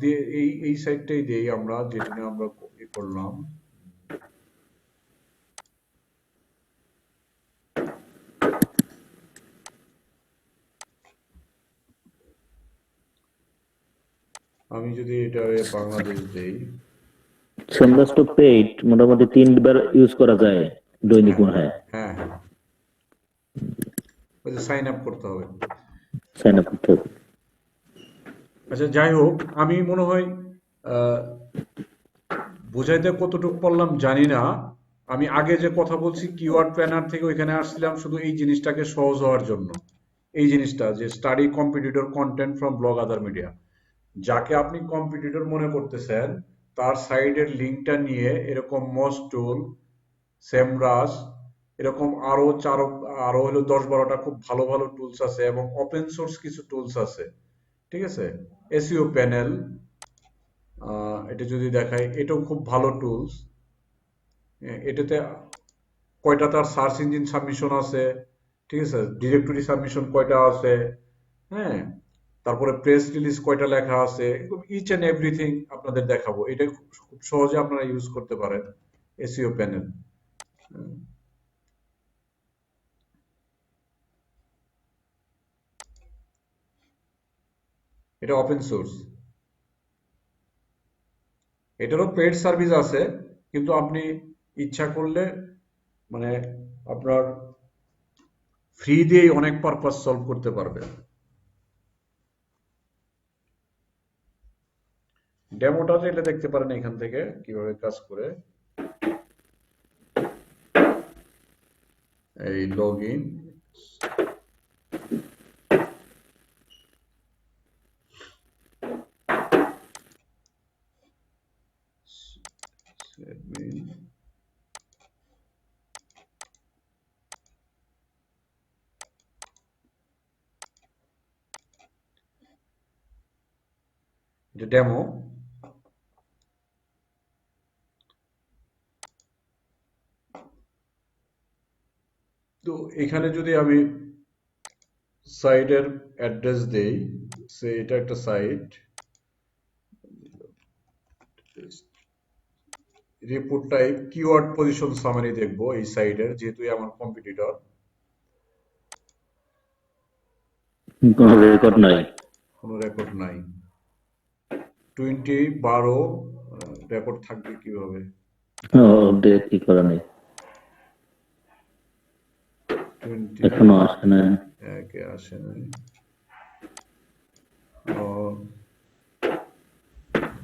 দিয়ে এই সাইটটাই দিয়েই আমরা যেটা নিয়ে আমরা করলাম, আমি যদি এটা বাংলাদেশ দেই, সম্রাট তো পেইড মোটামুটি 3 বার ইউজ করা যায় দৈনিক মনে হয়, হ্যাঁ হ্যাঁ, ওই যে সাইন আপ করতে হবে। সাইন আপ করতে হবে। আচ্ছা, যাই হোক, আমি মনে হয় আহ, বুঝাইতে কতটুকু পারলাম জানি না। আমি আগে যে কথা বলছি কিওয়ার্ড প্ল্যানার থেকে ওইখানে আসছিলাম শুধু এই জিনিসটাকে সহজ হওয়ার জন্য, এই জিনিসটা যে study competitor content from blog other media, যাকে আপনি কম্পিটিটর মনে করতেছেন তার সাইডের লিঙ্কটা নিয়ে এরকম মস টুল, সেমরাস, এরকম আরো হলো 10-12টা খুব ভালো ভালো টুলস আছে এবং ওপেন সোর্স কিছু টুলস আছে, ঠিক আছে। এসইও প্যানেল, এটা যদি দেখাই, এটাও খুব ভালো টুলস। এটাতে কয়টা তার সার্চ ইঞ্জিন সাবমিশন আছে, ঠিক আছে, ডিরেক্টরি সাবমিশন কয়টা আছে, হ্যাঁ, তারপরে প্রেস রিলিজ কয়টা লেখা আছে, ইচ এন্ড এভরিথিং আপনাদের দেখাবো। এটা খুব সহজে আপনারা ইউজ করতে পারেন এসইও প্যানেল। এটা ওপেন সোর্স, এটারও পেড সার্ভিস আছে, কিন্তু আপনি ইচ্ছা করলে মানে আপনার ফ্রি দিয়েই অনেক পারপাস সলভ করতে পারবেন। ডেমোটা চাইলে দেখতে পারেন এখান থেকে কিভাবে কাজ করে। এই লগ ইন, এটা ডেমো। তো এখানে যদি আমি সাইটের অ্যাড্রেস দেই, সে এটা একটা site, report type keyword position summary দেখবো এই সাইটের, যেহেতু আমার কম্পিটিটর। কোনো রেকর্ড নাই, কোনো রেকর্ড নাই, 2012 রেকর্ড থাকবে কিভাবে? আপডেট কি করা নেই, 20 এখনো আসে না। একে আসে নাই,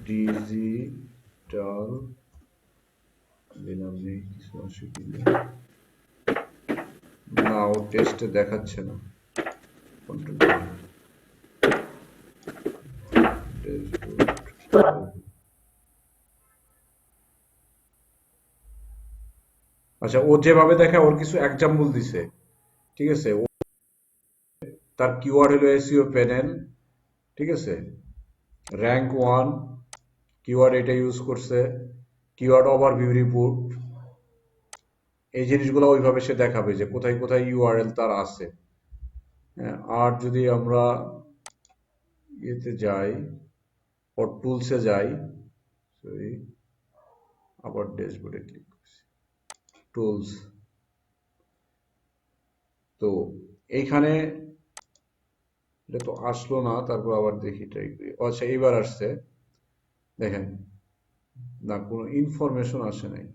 ডিজিটাল দিলাম নেই, কিছু আসে কি না, ও টেস্টে দেখাচ্ছে না। কন্ট্রোল আচ্ছা, ও যেভাবে দেখায় ওর কিছু এক্সাম্পল দিছে, ঠিক আছে। তার কিওয়ার্ড হলো এসইও প্যানেল, ঠিক আছে, র্যাঙ্ক 1 কিওয়ার্ড এটা ইউজ করছে, কিওয়ার্ড ওভারভিউ রিপোর্ট, এই জিনিসগুলো ওইভাবে সে দেখাবে যে কোথায় কোথায় ইউআরএল তার আছে। আর যদি আমরা ইয়েতে যাই, ওর টুলসে যাই, সরি, আবার ড্যাশবোর্ডে ক্লিক করছি, টুলস। তো এইখানে এটা তো আসলো না, তারপর আবার দেখি ট্রাই করি। আচ্ছা এইবার আসছে, দেখেন না কোনো ইনফরমেশন আসে নাই,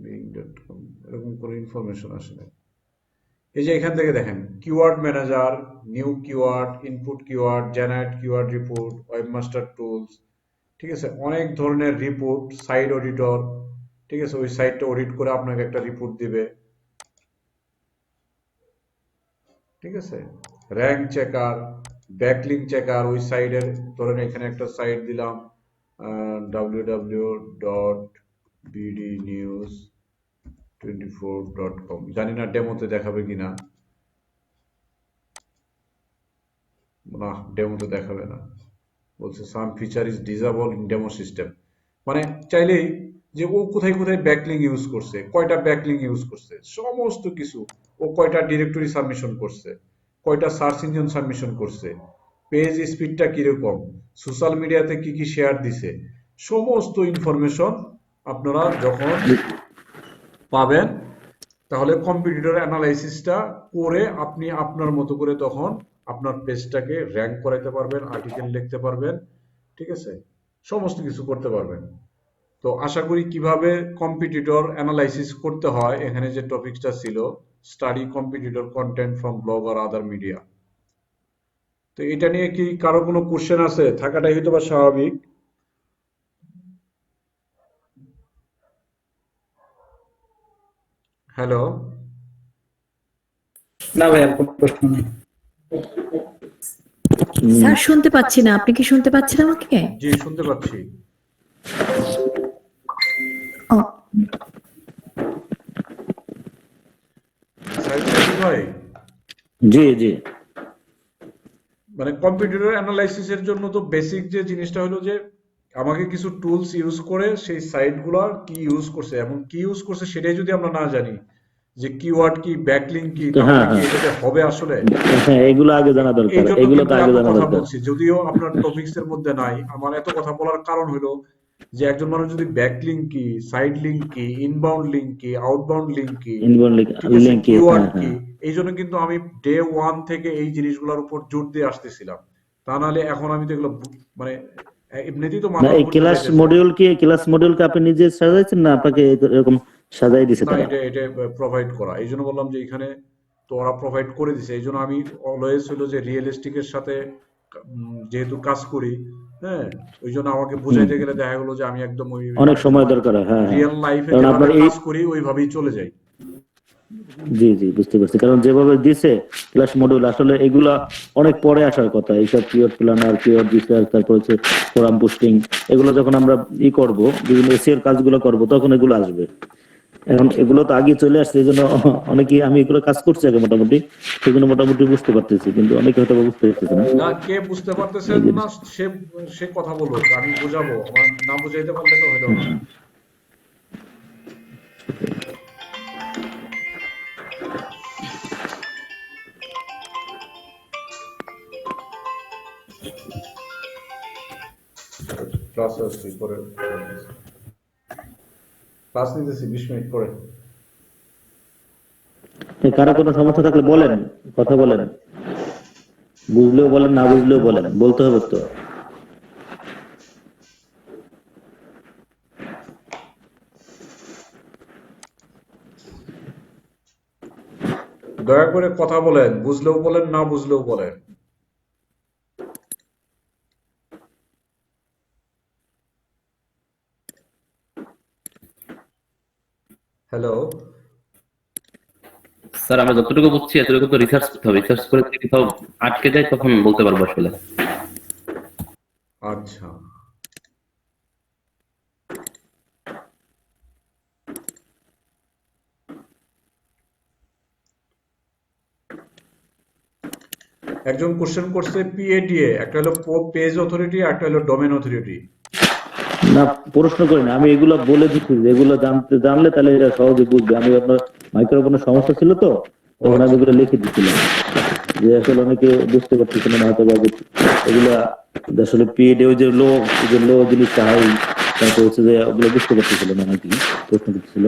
bing.com এরকম কোনো ইনফরমেশন আসে নাই। এই যে এখান থেকে দেখেন keyword manager, new keyword, input keyword, generate keyword report, webmaster tools, ঠিক আছে, অনেক ধরনের রিপোর্ট, সাইট অডিটর, ঠিক আছে, ওই সাইটটা অডিট করে আপনাকে একটা রিপোর্ট দিবে, ঠিক আছে, র্যাঙ্ক চেকার, ব্যাকলিঙ্ক চেকার, ওই সাইডের ধরেন এখানে একটা সাইট দিলাম www.bdnews24.com, জানি না ডেমোতে দেখাবে কিনা, না ডেমোতে দেখাবে না, বলছে some feature is disable in demo system. মানে চাইলেই যে ও কোথায় কোথায় ব্যাকলিং ইউজ করছে, কয়টা ব্যাকলিং ইউজ করছে, সমস্ত কিছু, ও কয়টা ডিরেক্টরি সাবমিশন করছে, কয়টা সার্চ ইঞ্জিন সাবমিশন করছে, পেজ স্পিডটা কিরকম, সোশ্যাল মিডিয়াতে কি কি শেয়ার দিছে, সমস্ত ইনফরমেশন আপনারা যখন পাবেন, তাহলে কম্পিটিটর অ্যানালাইসিসটা করে আপনি আপনার মতো করে তখন আপনার পেজটাকে র্যাঙ্ক করাইতে পারবেন, আর্টিকেল লিখতে পারবেন, ঠিক আছে, সমস্ত কিছু করতে পারবেন। তো আশা করি কিভাবে কম্পিটিটর অ্যানালাইসিস করতে হয়, এখানে যে টপিকটা ছিল, study competitor content from blog আর আদার মিডিয়া। তো এটা নিয়ে কি কারো কোনো কোশ্চেন আছে? থাকাটাই হয়তো বা স্বাভাবিক। হ্যালো, না ভাই, আর কোনো প্রশ্ন নেই। স্যার শুনতে পাচ্ছি না, আপনি কি শুনতে পাচ্ছেন আমাকে? জি শুনতে পাচ্ছি। ও, সাইদ সাকিব ভাই, জি জি মানে কম্পিউটার অ্যানালাইসিসের জন্য তো বেসিক যে জিনিসটা হলো যে আমাকে কিছু টুলস ইউজ করে সেই সাইটগুলো কি ইউজ করছে এবং কি ইউজ করছে সেটাই যদি আমরা না জানি, যে কিওয়ার্ড কি, ব্যাকলিংক কি, তাহলে কি এটাতে হবে আসলে? হ্যাঁ, এগুলো আগে জানা দরকার, এই জন্য এগুলো তো কিন্তু আগে এত জানা কথা দরকার। বলছি, যদিও আপনার টপিকস এর মধ্যে নাই। আমার এত কথা বলার কারণ হলো যে একজন মানুষ যদি ব্যাকলিংক কি, সাইড লিংক কি, ইনবাউন্ড লিংক কি, আউটবাউন্ড লিংক কি, ইনবর্ন ঠিক আছে, লিংক, কিওয়ার্ড হ্যাঁ কি, হ্যাঁ। এই জন্য কিন্তু আমি ডে ওয়ান থেকে এই জিনিসগুলোর উপর জোর দিয়ে আসতেছিলাম। তা নাহলে এখন আমি তো এগুলো মানে এমনিতেই তো না মাথার এই উপর ক্লাস ঢুকাইতেছে। মডিউলকে আপনি নিজে সাজাইছেন না আপনাকে এরকম সাজাই দিছে না, তারা? এটা প্রোভাইড করা, এই জন্য বললাম যে এখানে তো ওরা প্রোভাইড করে দিছে। এই জন্য আমি অলওয়েজ হলো যে রিয়েলিস্টিকের সাথে যেহেতু কাজ করি, হ্যাঁ, ওই জন্য আমাকে বুঝাইতে গেলে দেখা গেলো যে আমি একদম ওই অনেক সময় দরকার হয়, হ্যাঁ হ্যাঁ। রিয়েল লাইফে কারণ যেভাবে আপনার এই, কাজ করি ওইভাবেই চলে যাই। জি জি বুঝতে পারছি, কারণ যেভাবে দিছে ক্লাস মডিউল আসলে এগুলা অনেক পরে আসার কথা, এইসব কিওয়ার্ড প্ল্যানার, কিওয়ার্ড রিসার্চ, তারপর হচ্ছে ফোরাম পোস্টিং, এগুলো যখন আমরা করব, বিভিন্ন এসিওর কাজগুলো করব, তখন এগুলো আসবে। এখন এগুলো তো আগে চলে আসছে, এই জন্য অনেকেই, আমি এগুলো কাজ করছি আগে মোটামুটি, সেই জন্য মোটামুটি বুঝতে পারতেছি, কিন্তু অনেকে হয়তো বুঝতে পারতেছে না। না, কে বুঝতে পারতেছেন না সে সে কথা বলুক, আমি বোঝাবো, আমার না বুঝাইতে পারলে তো হলো না। ক্লাস আসছি পরে, ক্লাস নিতেছি 20 মিনিট পরে। কারো কোনো সমস্যা থাকলে বলেন, কথা বলেন, বুঝলেও বলেন, না বুঝলেও বলেন, বলতে হবে তো। দয়া করে কথা বলেন, বুঝলেও বলেন, না বুঝলেও বলেন। হ্যালো, স্যার আমরা যতটুকু বুঝছি এতটুকু তো রিসার্চ করতে হবে, রিসার্চ করে যদি কোথাও আটকে যায় তখন বলতে পারবো আসলে। আচ্ছা, একজন কোশ্চেন করছে পিএডিএ, একটা হলো পেজ অথরিটি, একটা হলো ডোমেন অথরিটি। না প্রশ্ন করি না, আমি এগুলো বলে দিচ্ছি, এগুলো জানলে তাহলে এরা সহজে বুঝবে। আমি আপনার মাইক্রোফোনের সমস্যা ছিল তো, ওখানে আমি এগুলো লিখে দিচ্ছিলাম যে আসলে অনেকে বুঝতে পারতেছিল না হয়তো বা যে এগুলা আসলে পিএডি যে লো জিনিসটা হয়, তারপর হচ্ছে যে ওগুলো বুঝতে পারতেছিল না নাকি, প্রশ্ন করতেছিল,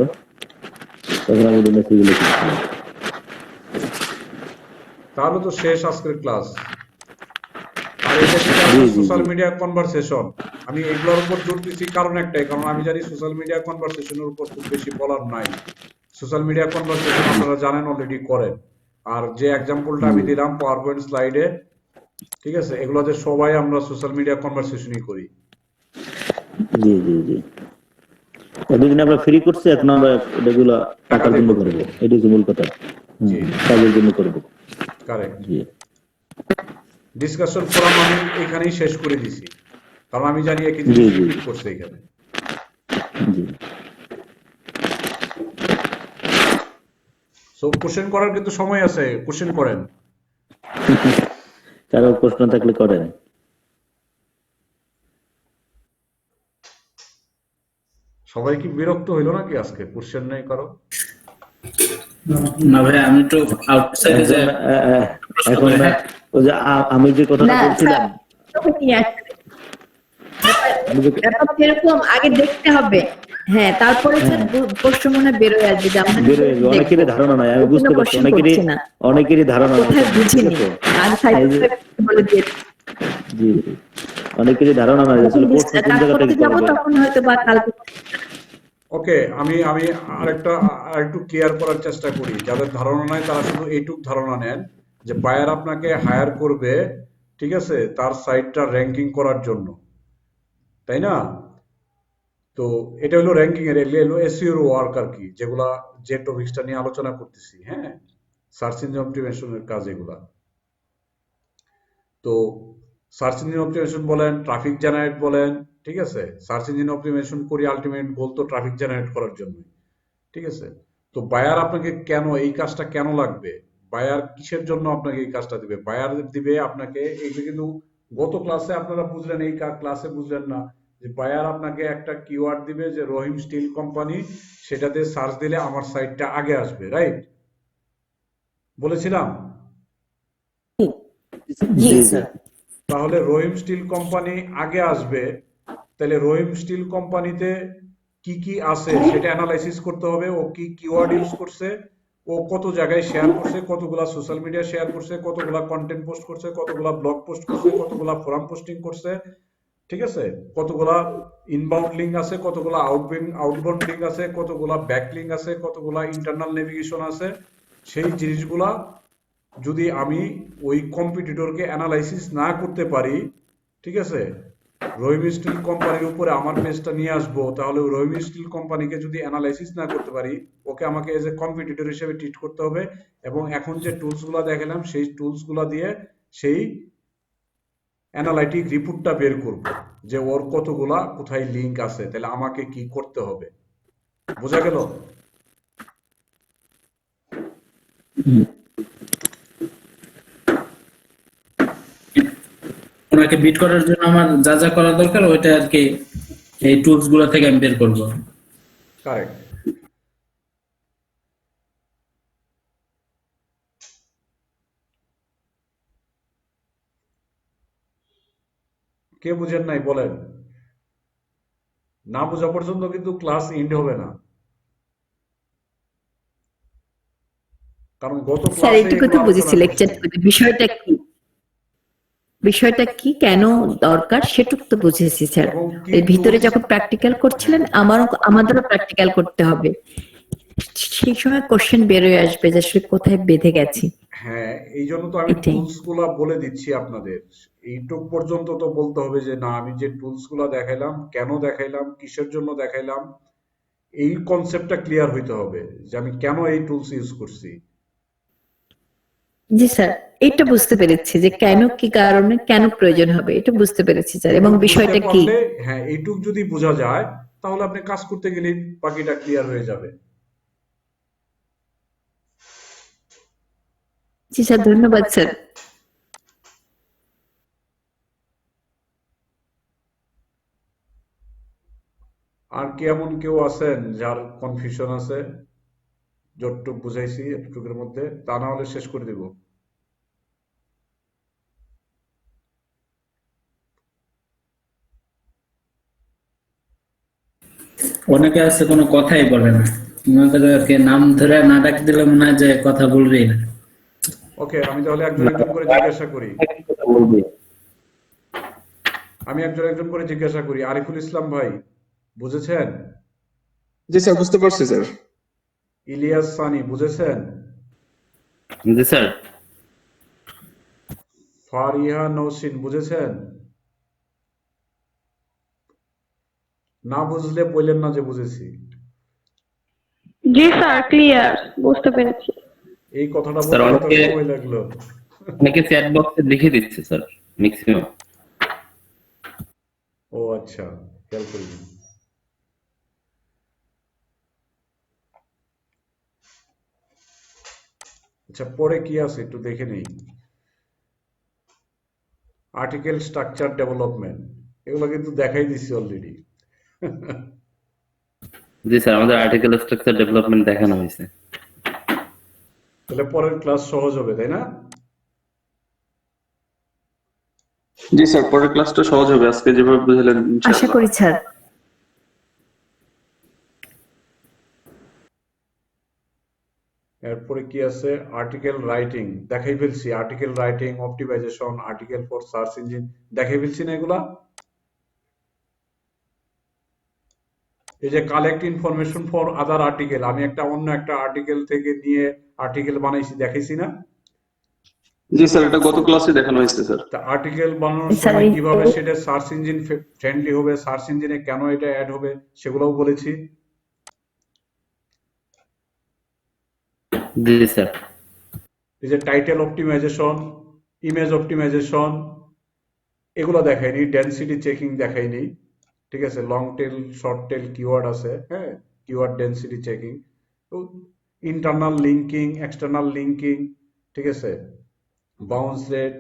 তখন আমি মেসেজ লিখে দিচ্ছিলাম। তাহলে তো শেষ আজকের ক্লাস। আর এটা যেটা জি আছে জি সোশ্যাল জি মিডিয়া কনভারসেশন, আমি এগুলোর উপর জোর দিচ্ছি কারণ একটাই, কারণ আমি জানি সোশ্যাল মিডিয়া কনভারসেশনের উপর খুব বেশি বলার নাই। সোশ্যাল মিডিয়া কনভারসেশন আপনারা জানেন অলরেডি করেন। আর যে এক্সাম্পলটা আমি দিলাম পাওয়ার পয়েন্ট স্লাইডে, ঠিক আছে, এগুলোতে সবাই আমরা সোশ্যাল মিডিয়া কনভারসেশনই করি। জি জি জি এতদিন আমরা ফ্রি করছি, এখন আমরা এগুলা টাকা টাকার দিয়ে জন্য করতে করবো, হবে। এটাই হচ্ছে মূল কথা। জি, কাজের জন্য করবো। কারেক্ট। জি ডিসকাশন ফোরাম আমি এখানেই শেষ করে দিছি, কারণ আমি জানি একই জি জিনিস জি রিপিট করছে এখানে। জি সো কোশ্চেন করার কিন্তু সময় আছে, কোশ্চেন করেন। কারো প্রশ্ন থাকলে করেন। সবাই কি বিরক্ত হইলো নাকি আজকে, কোশ্চেন নেই কারো? না ভাই, আমি একটু আউটসাইডে যাই, এখন প্রশ্ন এখন করি। হ্যাঁ, ওই যে আমি যে কথাটা না বলছিলাম, স্যার নিয়ে আসবে। আমি যে ব্যাপারটা এরকম আগে দেখতে হবে। হ্যাঁ, তারপরে স্যার প্রশ্ন মনে হয় বেরোয় আসবে যে আমরা বের হয়ে যাবে, দেখবো। অনেকেরই ধারণা নাই, আমি ওই জন্য বুঝতে পারছি, কোশ্চেন করছি না, অনেকেরই ধারণা আছে কোথায় না, ঠিক বুঝিনি আছে। আর সাইড এই যে বলে দিয়ে জি জি অনেকেরই ধারণা নাই যে যখন আসলে প্রশ্ন কোন কাজ জায়গা করতে থেকে যাবো করবে। তখন হয়তো বা কালকে ওকে, আমি আমি আরেকটু ক্লিয়ার করার চেষ্টা করি। যাদের ধারণা নাই তারা শুধু এইটুক ধারণা নেন যে বায়ার আপনাকে হায়ার করবে, ঠিক আছে, তার সাইটটা র্যাঙ্কিং করার জন্য, তাই না? তো এটা হলো র্যাঙ্কিং এর, এগুলো হলো এসইও ওয়ার্ক আর কি, যেগুলা যে টপিকসটা নিয়ে আলোচনা করতেছি, হ্যাঁ, সার্চ ইঞ্জিন অপটিমাইজেশনের কাজ এগুলা। তো সার্চ ইঞ্জিন অপটিমাইজেশন বলেন, ট্রাফিক জেনারেট বলেন, ঠিক আছে, সার্চ ইঞ্জিন অপটিমাইজেশন করি আলটিমেট গোল তো ট্রাফিক জেনারেট করার জন্য, ঠিক আছে। তো বায়ার আপনাকে কেন এই কাজটা কেন লাগবে, বায়ার কিসের জন্য আপনাকে এই কাজটা দিবে? বায়ার দিবে আপনাকে, এইগুলো কিন্তু গত ক্লাসে আপনারা বুঝলেন, এই ক্লাসে বুঝলেন না, যে বায়ার আপনাকে একটা কিওয়ার্ড দিবে যে রহিম স্টিল কোম্পানি, সেটাতে সার্চ দিলে আমার সাইটটা আগে আসবে, রাইট? বলেছিলাম। জি জি জি স্যার। তাহলে রহিম স্টিল কোম্পানি আগে আসবে, তাহলে রহিম স্টিল কোম্পানিতে কি কি আছে সেটা অ্যানালাইসিস করতে হবে। ও কি কিওয়ার্ড ইউজ করছে, ও কত জায়গায় শেয়ার করছে, কতগুলা সোশ্যাল মিডিয়া শেয়ার করছে, কতগুলা কন্টেন্ট পোস্ট করছে, কতগুলা ব্লগ পোস্ট করছে, কতগুলা ফোরাম পোস্টিং করছে, ঠিক আছে, কতগুলা ইনবাউন্ড লিঙ্ক আছে, কতগুলা আউটবাউন্ড লিঙ্ক আছে, কতগুলা ব্যাক লিঙ্ক আছে, কতগুলা ইন্টারনাল নেভিগেশন আছে। সেই জিনিসগুলা যদি আমি ওই কম্পিটিটরকে অ্যানালাইসিস না করতে পারি, ঠিক আছে, রহিম স্টিল কোম্পানির উপরে আমার পেজটা নিয়ে আসবো, তাহলে ওই রহিম স্টিল কোম্পানিকে যদি অ্যানালাইসিস না করতে পারি, ওকে আমাকে এজ এ কম্পিটিটর হিসেবে ট্রিট করতে হবে। এবং এখন যে টুলসগুলো দেখালাম সেই টুলসগুলো দিয়ে সেই অ্যানালাইটিক রিপোর্টটা বের করব, যে ওর কতগুলা কোথায় লিঙ্ক আছে, তাহলে আমাকে কি করতে হবে। বোঝা গেল? ওনাকে বিট করার জন্য আমার যা যা করা দরকার ওইটা আর কি এই টুলস গুলো থেকে আমি বের করবো। কারেক্ট। কে বুঝেন নাই বলেন? না বোঝা পর্যন্ত কিন্তু ক্লাস এন্ড হবে না, কারণ গত স্যার ক্লাসে এইটুকু এগুলো তো আলোচনা বুঝেছি লেকচার করছি। থেকে, বিষয়টা কি কেন দরকার সেটুকু তো বুঝেছি স্যার। এবং কি এর ভিতরে টুলস, যখন প্র্যাকটিক্যাল করছিলেন হ্যাঁ আমাদেরও প্র্যাকটিক্যাল করতে হবে, সেই সময় কোশ্চেন বেরোয় আসবে যে আসলে কোথায় বেঁধে গেছি। হ্যাঁ, এই জন্য তো আমি এটাই। টুলস গুলা বলে দিচ্ছি আপনাদের। এইটুক পর্যন্ত তো বলতে হবে যে না, আমি যে টুলস গুলা দেখাইলাম, কেন দেখাইলাম, কিসের জন্য দেখাইলাম, এই কনসেপ্টটা ক্লিয়ার হইতে হবে যে আমি কেন এই টুলস ইউজ করছি। জি স্যার, এটা বুঝতে পেরেছি যে কেন, কি কারণে, কেন প্রয়োজন হবে, এটা বুঝতে পেরেছি স্যার, এবং এইটুক বুঝতে বিষয়টা কি। পারলে, হ্যাঁ, এইটুক যদি বোঝা যায়, তাহলে আপনি কাজ করতে গেলে বাকিটা ক্লিয়ার হয়ে যাবে। জি স্যার, ধন্যবাদ স্যার। আর কি এমন কেউ আছেন যার কনফিউশন আছে? যতটুকু বুঝাইছি এতটুকুর মধ্যে, তা না হলে শেষ করে দিব। অনেকে আছে কোনো কথাই বলে না, ওনাদেরকে নাম ধরে না ডাক দিলে মনে হয় যে কথা বলবেই না। ওকে, আমি তাহলে একজন একজন করে জিজ্ঞাসা করি। বলবি আমি একজন একজন করে জিজ্ঞাসা করি। আরিফুল ইসলাম ভাই, বুঝেছেন? জি স্যার, বুঝতে পারছি স্যার। ইলিয়াস সানি, বুঝেছেন? জি স্যার। ফারিহা নৌসিন, বুঝেছেন? না বুঝলে বললেন না যে বুঝেছি। জি স্যার, ক্লিয়ার, বুঝতে পেরেছি। এই কথাটা স্যার, বলতে এত অনেকে- সময় লাগলো। অনেকে চ্যাট বক্সে লিখে দিচ্ছে স্যার, ম্যাক্সিমাম। ও আচ্ছা, খেয়াল করিনি। আচ্ছা, পরে কি আছে একটু দেখে নেই। আর্টিকেল স্ট্রাকচার ডেভেলপমেন্ট, এগুলো কিন্তু দেখাই দিচ্ছি অলরেডি। জি স্যার, আমাদের আর্টিকেল স্ট্রাকচার ডেভেলপমেন্ট দেখানো হয়েছে। তাহলে পরের ক্লাস সহজ হবে, তাই না? জি স্যার, পরের ক্লাসটা সহজ হবে আজকে যেভাবে বুঝালেন আশা ইনশাআল্লাহ। করি স্যার। এরপরে কি আছে? আর্টিকেল রাইটিং দেখাই ফেলছি। Article writing, optimisation, article for search engine দেখাই ফেলছি না এগুলা? এই যে collect information for other article, আমি একটা অন্য একটা আর্টিকেল থেকে নিয়ে আর্টিকেল বানাইছি, দেখাইছি না? জি স্যার, এটা গত ক্লাসে দেখানো হয়েছে স্যার। তা আর্টিকেল বানানোর স্যার, সময় এই- কিভাবে সেটা সার্চ ইঞ্জিন ফ্রেন্ডলি হবে, সার্চ ইঞ্জিনে কেন এটা অ্যাড হবে, সেগুলোও বলেছি। জি স্যার। এই যে টাইটেল অপটিমাইজেশন, ইমেজ অপটিমাইজেশন, এগুলো দেখাইনি। ডেনসিটি চেকিং দেখাইনি, ঠিক আছে? Long tail, short tail keyword আছে, হ্যাঁ, keyword density checking, internal linking, external linking, ঠিক আছে, বাউন্স রেট,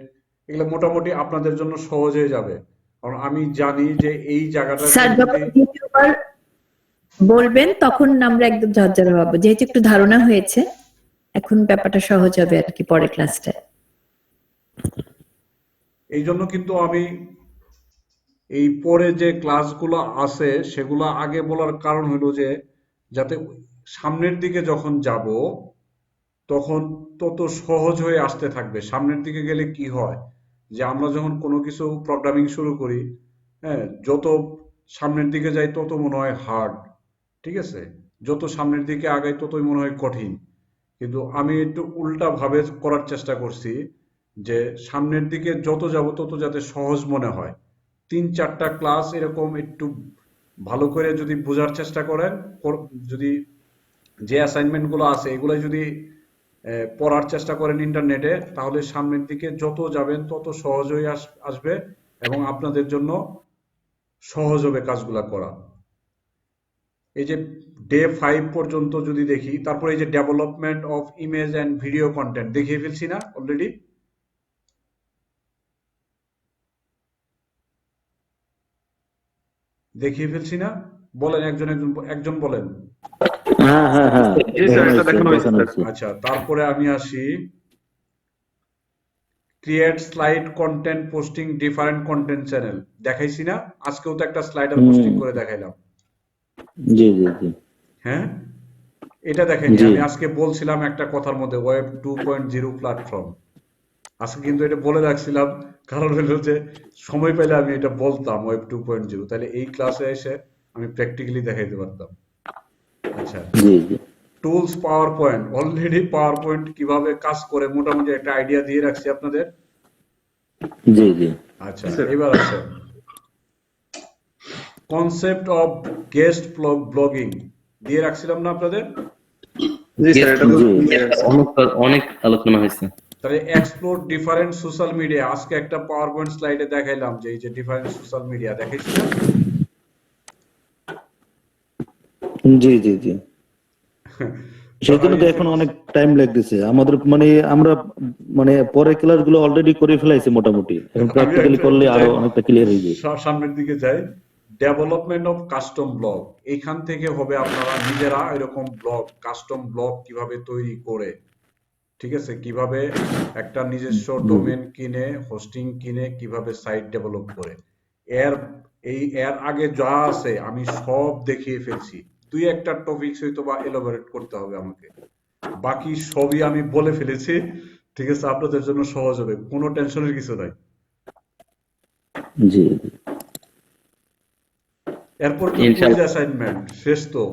এগুলো মোটামুটি আপনাদের জন্য সহজ হয়ে যাবে। কারণ আমি জানি যে এই জায়গাটা স্যার যখন দ্বিতীয়বার বলবেন তখন আমরা একদম ঝরঝরে পাবো, যেহেতু একটু ধারণা হয়েছে এখন ব্যাপারটা সহজ হবে আর কি পরের ক্লাসটা। এই জন্য কিন্তু আমি এই পরে যে ক্লাসগুলো আছে সেগুলো আগে বলার কারণ হলো যে যাতে সামনের দিকে যখন যাব তখন তত সহজ হয়ে আসতে থাকবে। সামনের দিকে গেলে কি হয় যে আমরা যখন কোনো কিছু প্রোগ্রামিং শুরু করি, হ্যাঁ, যত সামনের দিকে যাই তত মনে হয় হার্ড, ঠিক আছে? যত সামনের দিকে আগাই ততই মনে হয় কঠিন। কিন্তু আমি একটু উল্টা ভাবে করার চেষ্টা করছি যে সামনের দিকে যত যাব তত যাতে সহজ মনে হয়। 3-4টা ক্লাস এরকম একটু ভালো করে যদি বোঝার চেষ্টা করেন, যদি যে অ্যাসাইনমেন্ট গুলো আছে এগুলো যদি পড়ার চেষ্টা করেন ইন্টারনেটে, তাহলে সামনের দিকে যত যাবেন তত সহজ হয়ে আসবে এবং আপনাদের জন্য সহজ হবে কাজগুলা করা। এই যে ডে 5 পর্যন্ত যদি দেখি, তারপরে এই যে development of image and video content দেখিয়ে ফেলছি না অলরেডি? দেখিয়ে ফেলছি না? বলেন, একজন একজন একজন বলেন। হ্যাঁ হ্যাঁ হ্যাঁ, জি স্যার, এটা দেখানো হয়েছে দেখানো স্যার। হয়েছে। আচ্ছা, তারপরে আমি আসি create slide content posting different content channel, দেখাইছি না? আজকেও তো একটা স্লাইডার পোস্টিং করে দেখাইলাম, জি জি জি হ্যাঁ? এটা দেখাইনি। জি। আমি আজকে বলছিলাম একটা কথার মধ্যে ওয়েব 2.0 প্ল্যাটফর্ম, আজকে কিন্তু এটা বলে রাখছিলাম, কারণ হলো যে সময় পেলে আমি এটা বলতাম ওয়েব 2.0, তাহলে এই ক্লাসে এসে আমি প্র্যাকটিক্যালি দেখাইতে পারতাম। আচ্ছা, জি জি tools power point, already power point কিভাবে কাজ করে মোটামুটি একটা আইডিয়া দিয়ে রাখছি আপনাদের। জি জি আচ্ছা, এবার আছে কনসেপ্ট অফ গেস্ট ব্লগিং, দিয়ে রাখছিলাম না আপনাদের? জি স্যার, এটা তো জি। অনেক আলোচনা হয়েছে। তাহলে এক্সপ্লোর ডিফারেন্ট সোশ্যাল মিডিয়া, আজকে একটা পাওয়ার পয়েন্ট স্লাইডে দেখাইলাম যে এই যে ডিফারেন্ট সোশ্যাল মিডিয়া দেখাইছি না? জি জি জি সেই জন্য তো এখন অনেক টাইম লাগতেছে আমাদের, মানে আমরা মানে পরের ক্লাস গুলো অলরেডি করে ফেলাইছি মোটামুটি, এখন প্র্যাকটিক্যালি করলে আরো অনেকটা ক্লিয়ার হয়ে যায়। সামনের দিকে যাই। ডেভেলপমেন্ট অফ কাস্টম ব্লগ, এইখান থেকে হবে আপনারা নিজেরা এরকম ব্লগ, কাস্টম ব্লগ কিভাবে তৈরি করে, ঠিক আছে, কিভাবে একটা নিজস্ব ডোমেন কিনে, হোস্টিং কিনে, কিভাবে সাইট ডেভেলপ করে। এর এর আগে যা আছে আমি সব দেখিয়ে ফেলছি, দুই একটা টপিকস হয়তো বা এলাবোরেট করতে হবে আমাকে, বাকি সবই আমি বলে ফেলেছি, ঠিক আছে, আপনাদের জন্য সহজ হবে, কোনো টেনশনের কিছু নাই। জি এরপর তো ইনশাআল্লাহ। কুইজ অ্যাসাইনমেন্ট শেষ তো।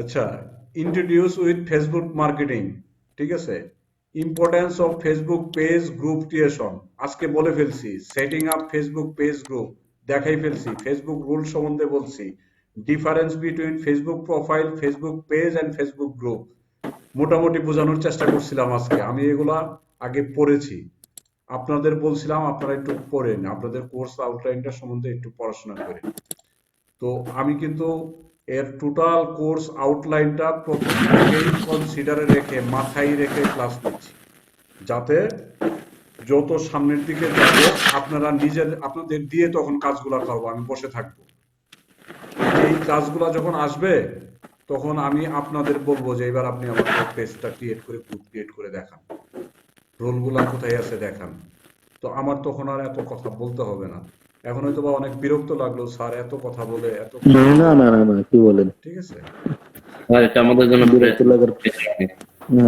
আচ্ছা, ইন্ট্রোডিউস উইথ ফেসবুক মার্কেটিং, ঠিক আছে, importance of Facebook page group creation আজকে বলে ফেলছি, setting up Facebook page group দেখাই ফেলছি, ফেসবুক রুল সম্বন্ধে বলছি, difference between Facebook profile, Facebook page and Facebook group মোটামুটি বোঝানোর চেষ্টা করছিলাম আজকে। আমি এগুলা আগে পড়েছি, আপনাদের বলছিলাম আপনারা একটু পড়েন, আপনাদের কোর্স আউটলাইনটা সম্বন্ধে একটু পড়াশোনা করেন। তো আমি কিন্তু এর টোটাল কোর্স আউটলাইনটা প্রথম থেকেই কনসিডারে রেখে, মাথায় রেখে ক্লাস নিচ্ছি, যাতে যত সামনের দিকে যাবে আপনারা আপনাদের দিয়ে তখন কাজগুলা করবো, আমি বসে থাকবো, এই কাজগুলা যখন আসবে তখন আমি আপনাদের বলবো যে এবার আপনি আমার পেজটা ক্রিয়েট করে, গ্রুপ ক্রিয়েট করে দেখান, রোলগুলা কোথায় আছে দেখান। তো আমার তখন আর এত কথা বলতে হবে না। এখন হয়তো বা অনেক বিরক্ত লাগলো, স্যার এত কথা বলে, না না না না, কি বলেন, ঠিক আছে। আর এটা আমাদের জন্য বিরক্ত লাগার না,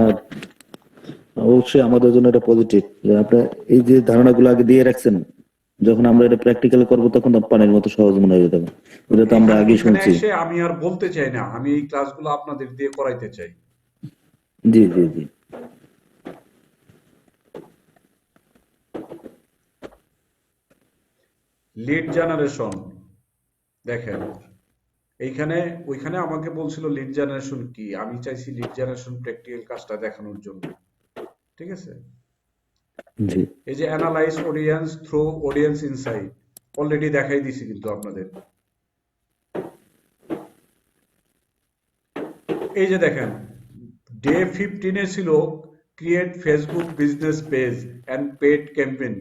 অবশ্যই আমাদের জন্য এটা পজিটিভ যে আপনি এই যে ধারণাগুলো আগে দিয়ে রাখছেন, যখন আমরা এটা প্র্যাকটিক্যাল করব তখন তো পানির মতো সহজ মনে হয়ে যাবে। এটা তো আমরা আগে এখানে শুনছি। এসে আমি আর বলতে চাই না, আমি এই ক্লাসগুলো আপনাদের দিয়ে করাইতে চাই। জি জি জি। লিড জেনারেশন দেখেন, ওইখানে আমাকে বলছিল লিড জেনারেশন কি, আমি চাইছি লিড জেনারেশন প্র্যাকটিক্যাল কাজটা দেখানোর জন্য, ঠিক আছে। জি এই যে analyse audience through audience insight already দেখাই দিছি কিন্তু আপনাদের। এই যে দেখেন ডে 15 এ ছিল create Facebook business page and paid campaign,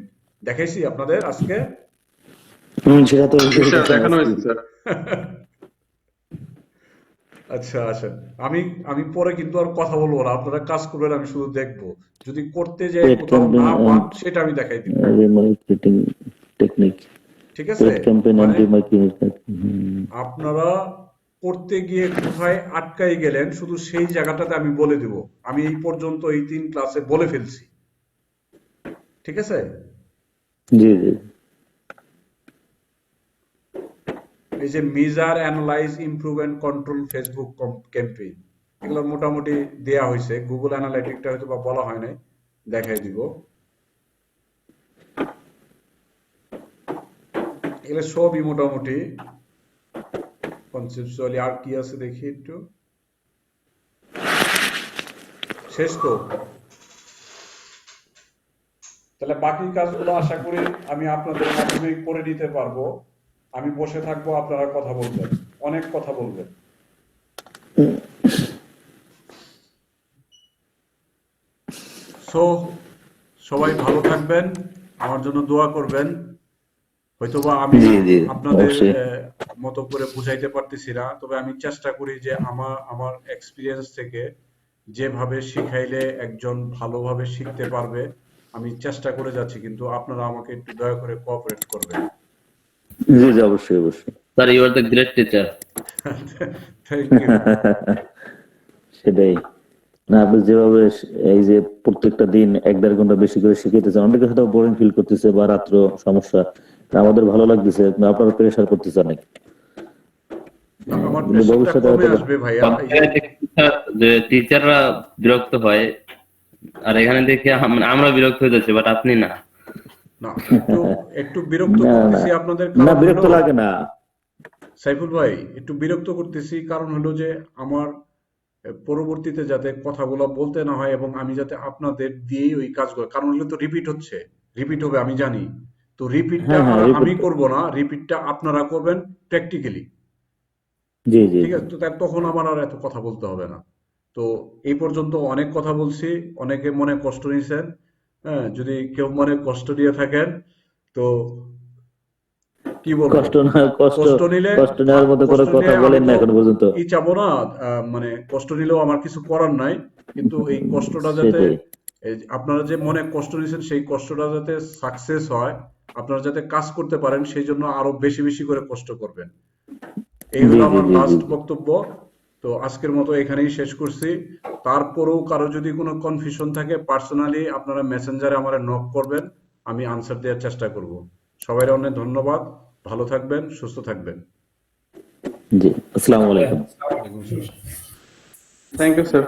দেখাইছি আপনাদের আজকে। সেটা তো স্যার দেখানো হয়েছে স্যার। আচ্ছা আসেন, আমি পরে কিন্তু আর কথা বলবো না, আপনারা কাজ করবেন, আমি শুধু দেখবো, যদি করতে যাই পেড কোথাও ক্যাম্পেইন না পান এন্ড সেটা আমি দেখাই দিব, রিমার্কেটিং টেকনিক, ঠিক আছে। পেড ক্যাম্পেইন এন্ড মানে রিমার্কেটিং। আপনারা করতে গিয়ে কোথায় আটকাই গেলেন শুধু সেই জায়গাটাতে আমি বলে দিব, আমি এই পর্যন্ত এই 3 ক্লাসে বলে ফেলছি, ঠিক আছে। জি জি এই যে measure, analyse, improve and control Facebook campaign, এগুলো মোটামুটি দেয়া হয়েছে, গুগল অ্যানালাইটিকটা হয়তো বা বলা হয় নাই, দেখাই দিব। এগুলো সবই মোটামুটি কনসেপচুয়ালি। আর কি আছে দেখি একটু, শেষ তো। তাহলে বাকি কাজগুলো আশা করি আমি আপনাদের মাধ্যমে করে নিতে পারবো, আমি বসে থাকবো, আপনারা কথা বলবেন, অনেক কথা বলবেন। সো সবাই ভালো থাকবেন, আমার জন্য দোয়া করবেন। হয়তোবা আমি জি জি আপনাদের অবশ্যই। মতো করে বুঝাইতে পারতেছি না, তবে আমি চেষ্টা করি যে আমার এক্সপিরিয়েন্স থেকে যেভাবে শিখাইলে একজন ভালোভাবে শিখতে পারবে আমি চেষ্টা করে যাচ্ছি, কিন্তু আপনারা আমাকে একটু দয়া করে কোঅপারেট করবেন। জি জি অবশ্যই অবশ্যই। Sir, you are the great teacher. Thank you. সেটাই না, আপনি যেভাবে এই যে প্রত্যেকটা দিন 1-1.5 ঘন্টা বেশি করে শিখাইতেছেন, অনেকে হয়তো বোরিং ফিল করতেছে বা রাত্র সমস্যা, তা আমাদের ভালো লাগতেছে, আপনারা প্রেশার করতেছে অনেক। আমার প্রেশারটা ভবিষ্যতে কমে হয়তো আসবে ভাইয়া, সব এই যে জায়গায় দেখি স্যার যে টিচাররা বিরক্ত হয়, আর এখানে দেখি আমরা বিরক্ত হয়ে যাচ্ছি, বাট আপনি না। না, একটু বিরক্ত না না করতেছি আপনাদের, না, কারণ বিরক্ত হলো লাগে না। সাইফুল ভাই, একটু বিরক্ত করতেছি কারণ হলো যে আমার পরবর্তীতে যাতে কথাগুলো বলতে না হয় এবং আমি যাতে আপনাদের দিয়েই ওই কাজগুলো, কারণ হলে তো রিপিট হবে আমি জানি, তো রিপিটটা হ্যাঁ হ্যাঁ, আর আমি রিপিট। করব না, রিপিটটা আপনারা করবেন প্র্যাকটিক্যালি, জি জি ঠিক আছে। তো তখন আমার আর এত কথা বলতে হবে না। তো এই পর্যন্ত অনেক কথা বলছি, অনেকে মনে কষ্ট নিয়েছেন। হ্যাঁ, যদি কেউ মনে কষ্ট দিয়ে থাকেন তো কি বলবো, কষ্ট কষ্ট নিলে কষ্ট নেওয়ার মতো কোনো কষ্ট কথা নিয়ে বলেন আমি না তো এখন পর্যন্ত। চাবো না, মানে কষ্ট নিলেও আমার কিছু করার নাই, কিন্তু এই কষ্টটা যাতে সেটাই। আপনারা যে মনে কষ্ট নিয়েছেন সেই কষ্টটা যাতে সাকসেস হয়, আপনারা যাতে কাজ করতে পারেন, সেই জন্য আরো বেশি বেশি করে কষ্ট করবেন। এই জি হলো জি আমার জি জি লাস্ট জি। বক্তব্য। তো আজকের মতো এখানেই শেষ করছি। তারপরেও কারো যদি কোনো কনফিউশন থাকে, পার্সোনালি আপনারা মেসেঞ্জারে আমারে নক করবেন, আমি আনসার দেওয়ার চেষ্টা করব। সবাই অনেক ধন্যবাদ, ভালো থাকবেন, সুস্থ থাকবেন। জি, আসসালামু আলাইকুম। ওয়ালাইকুম আসসালাম। Thank you sir.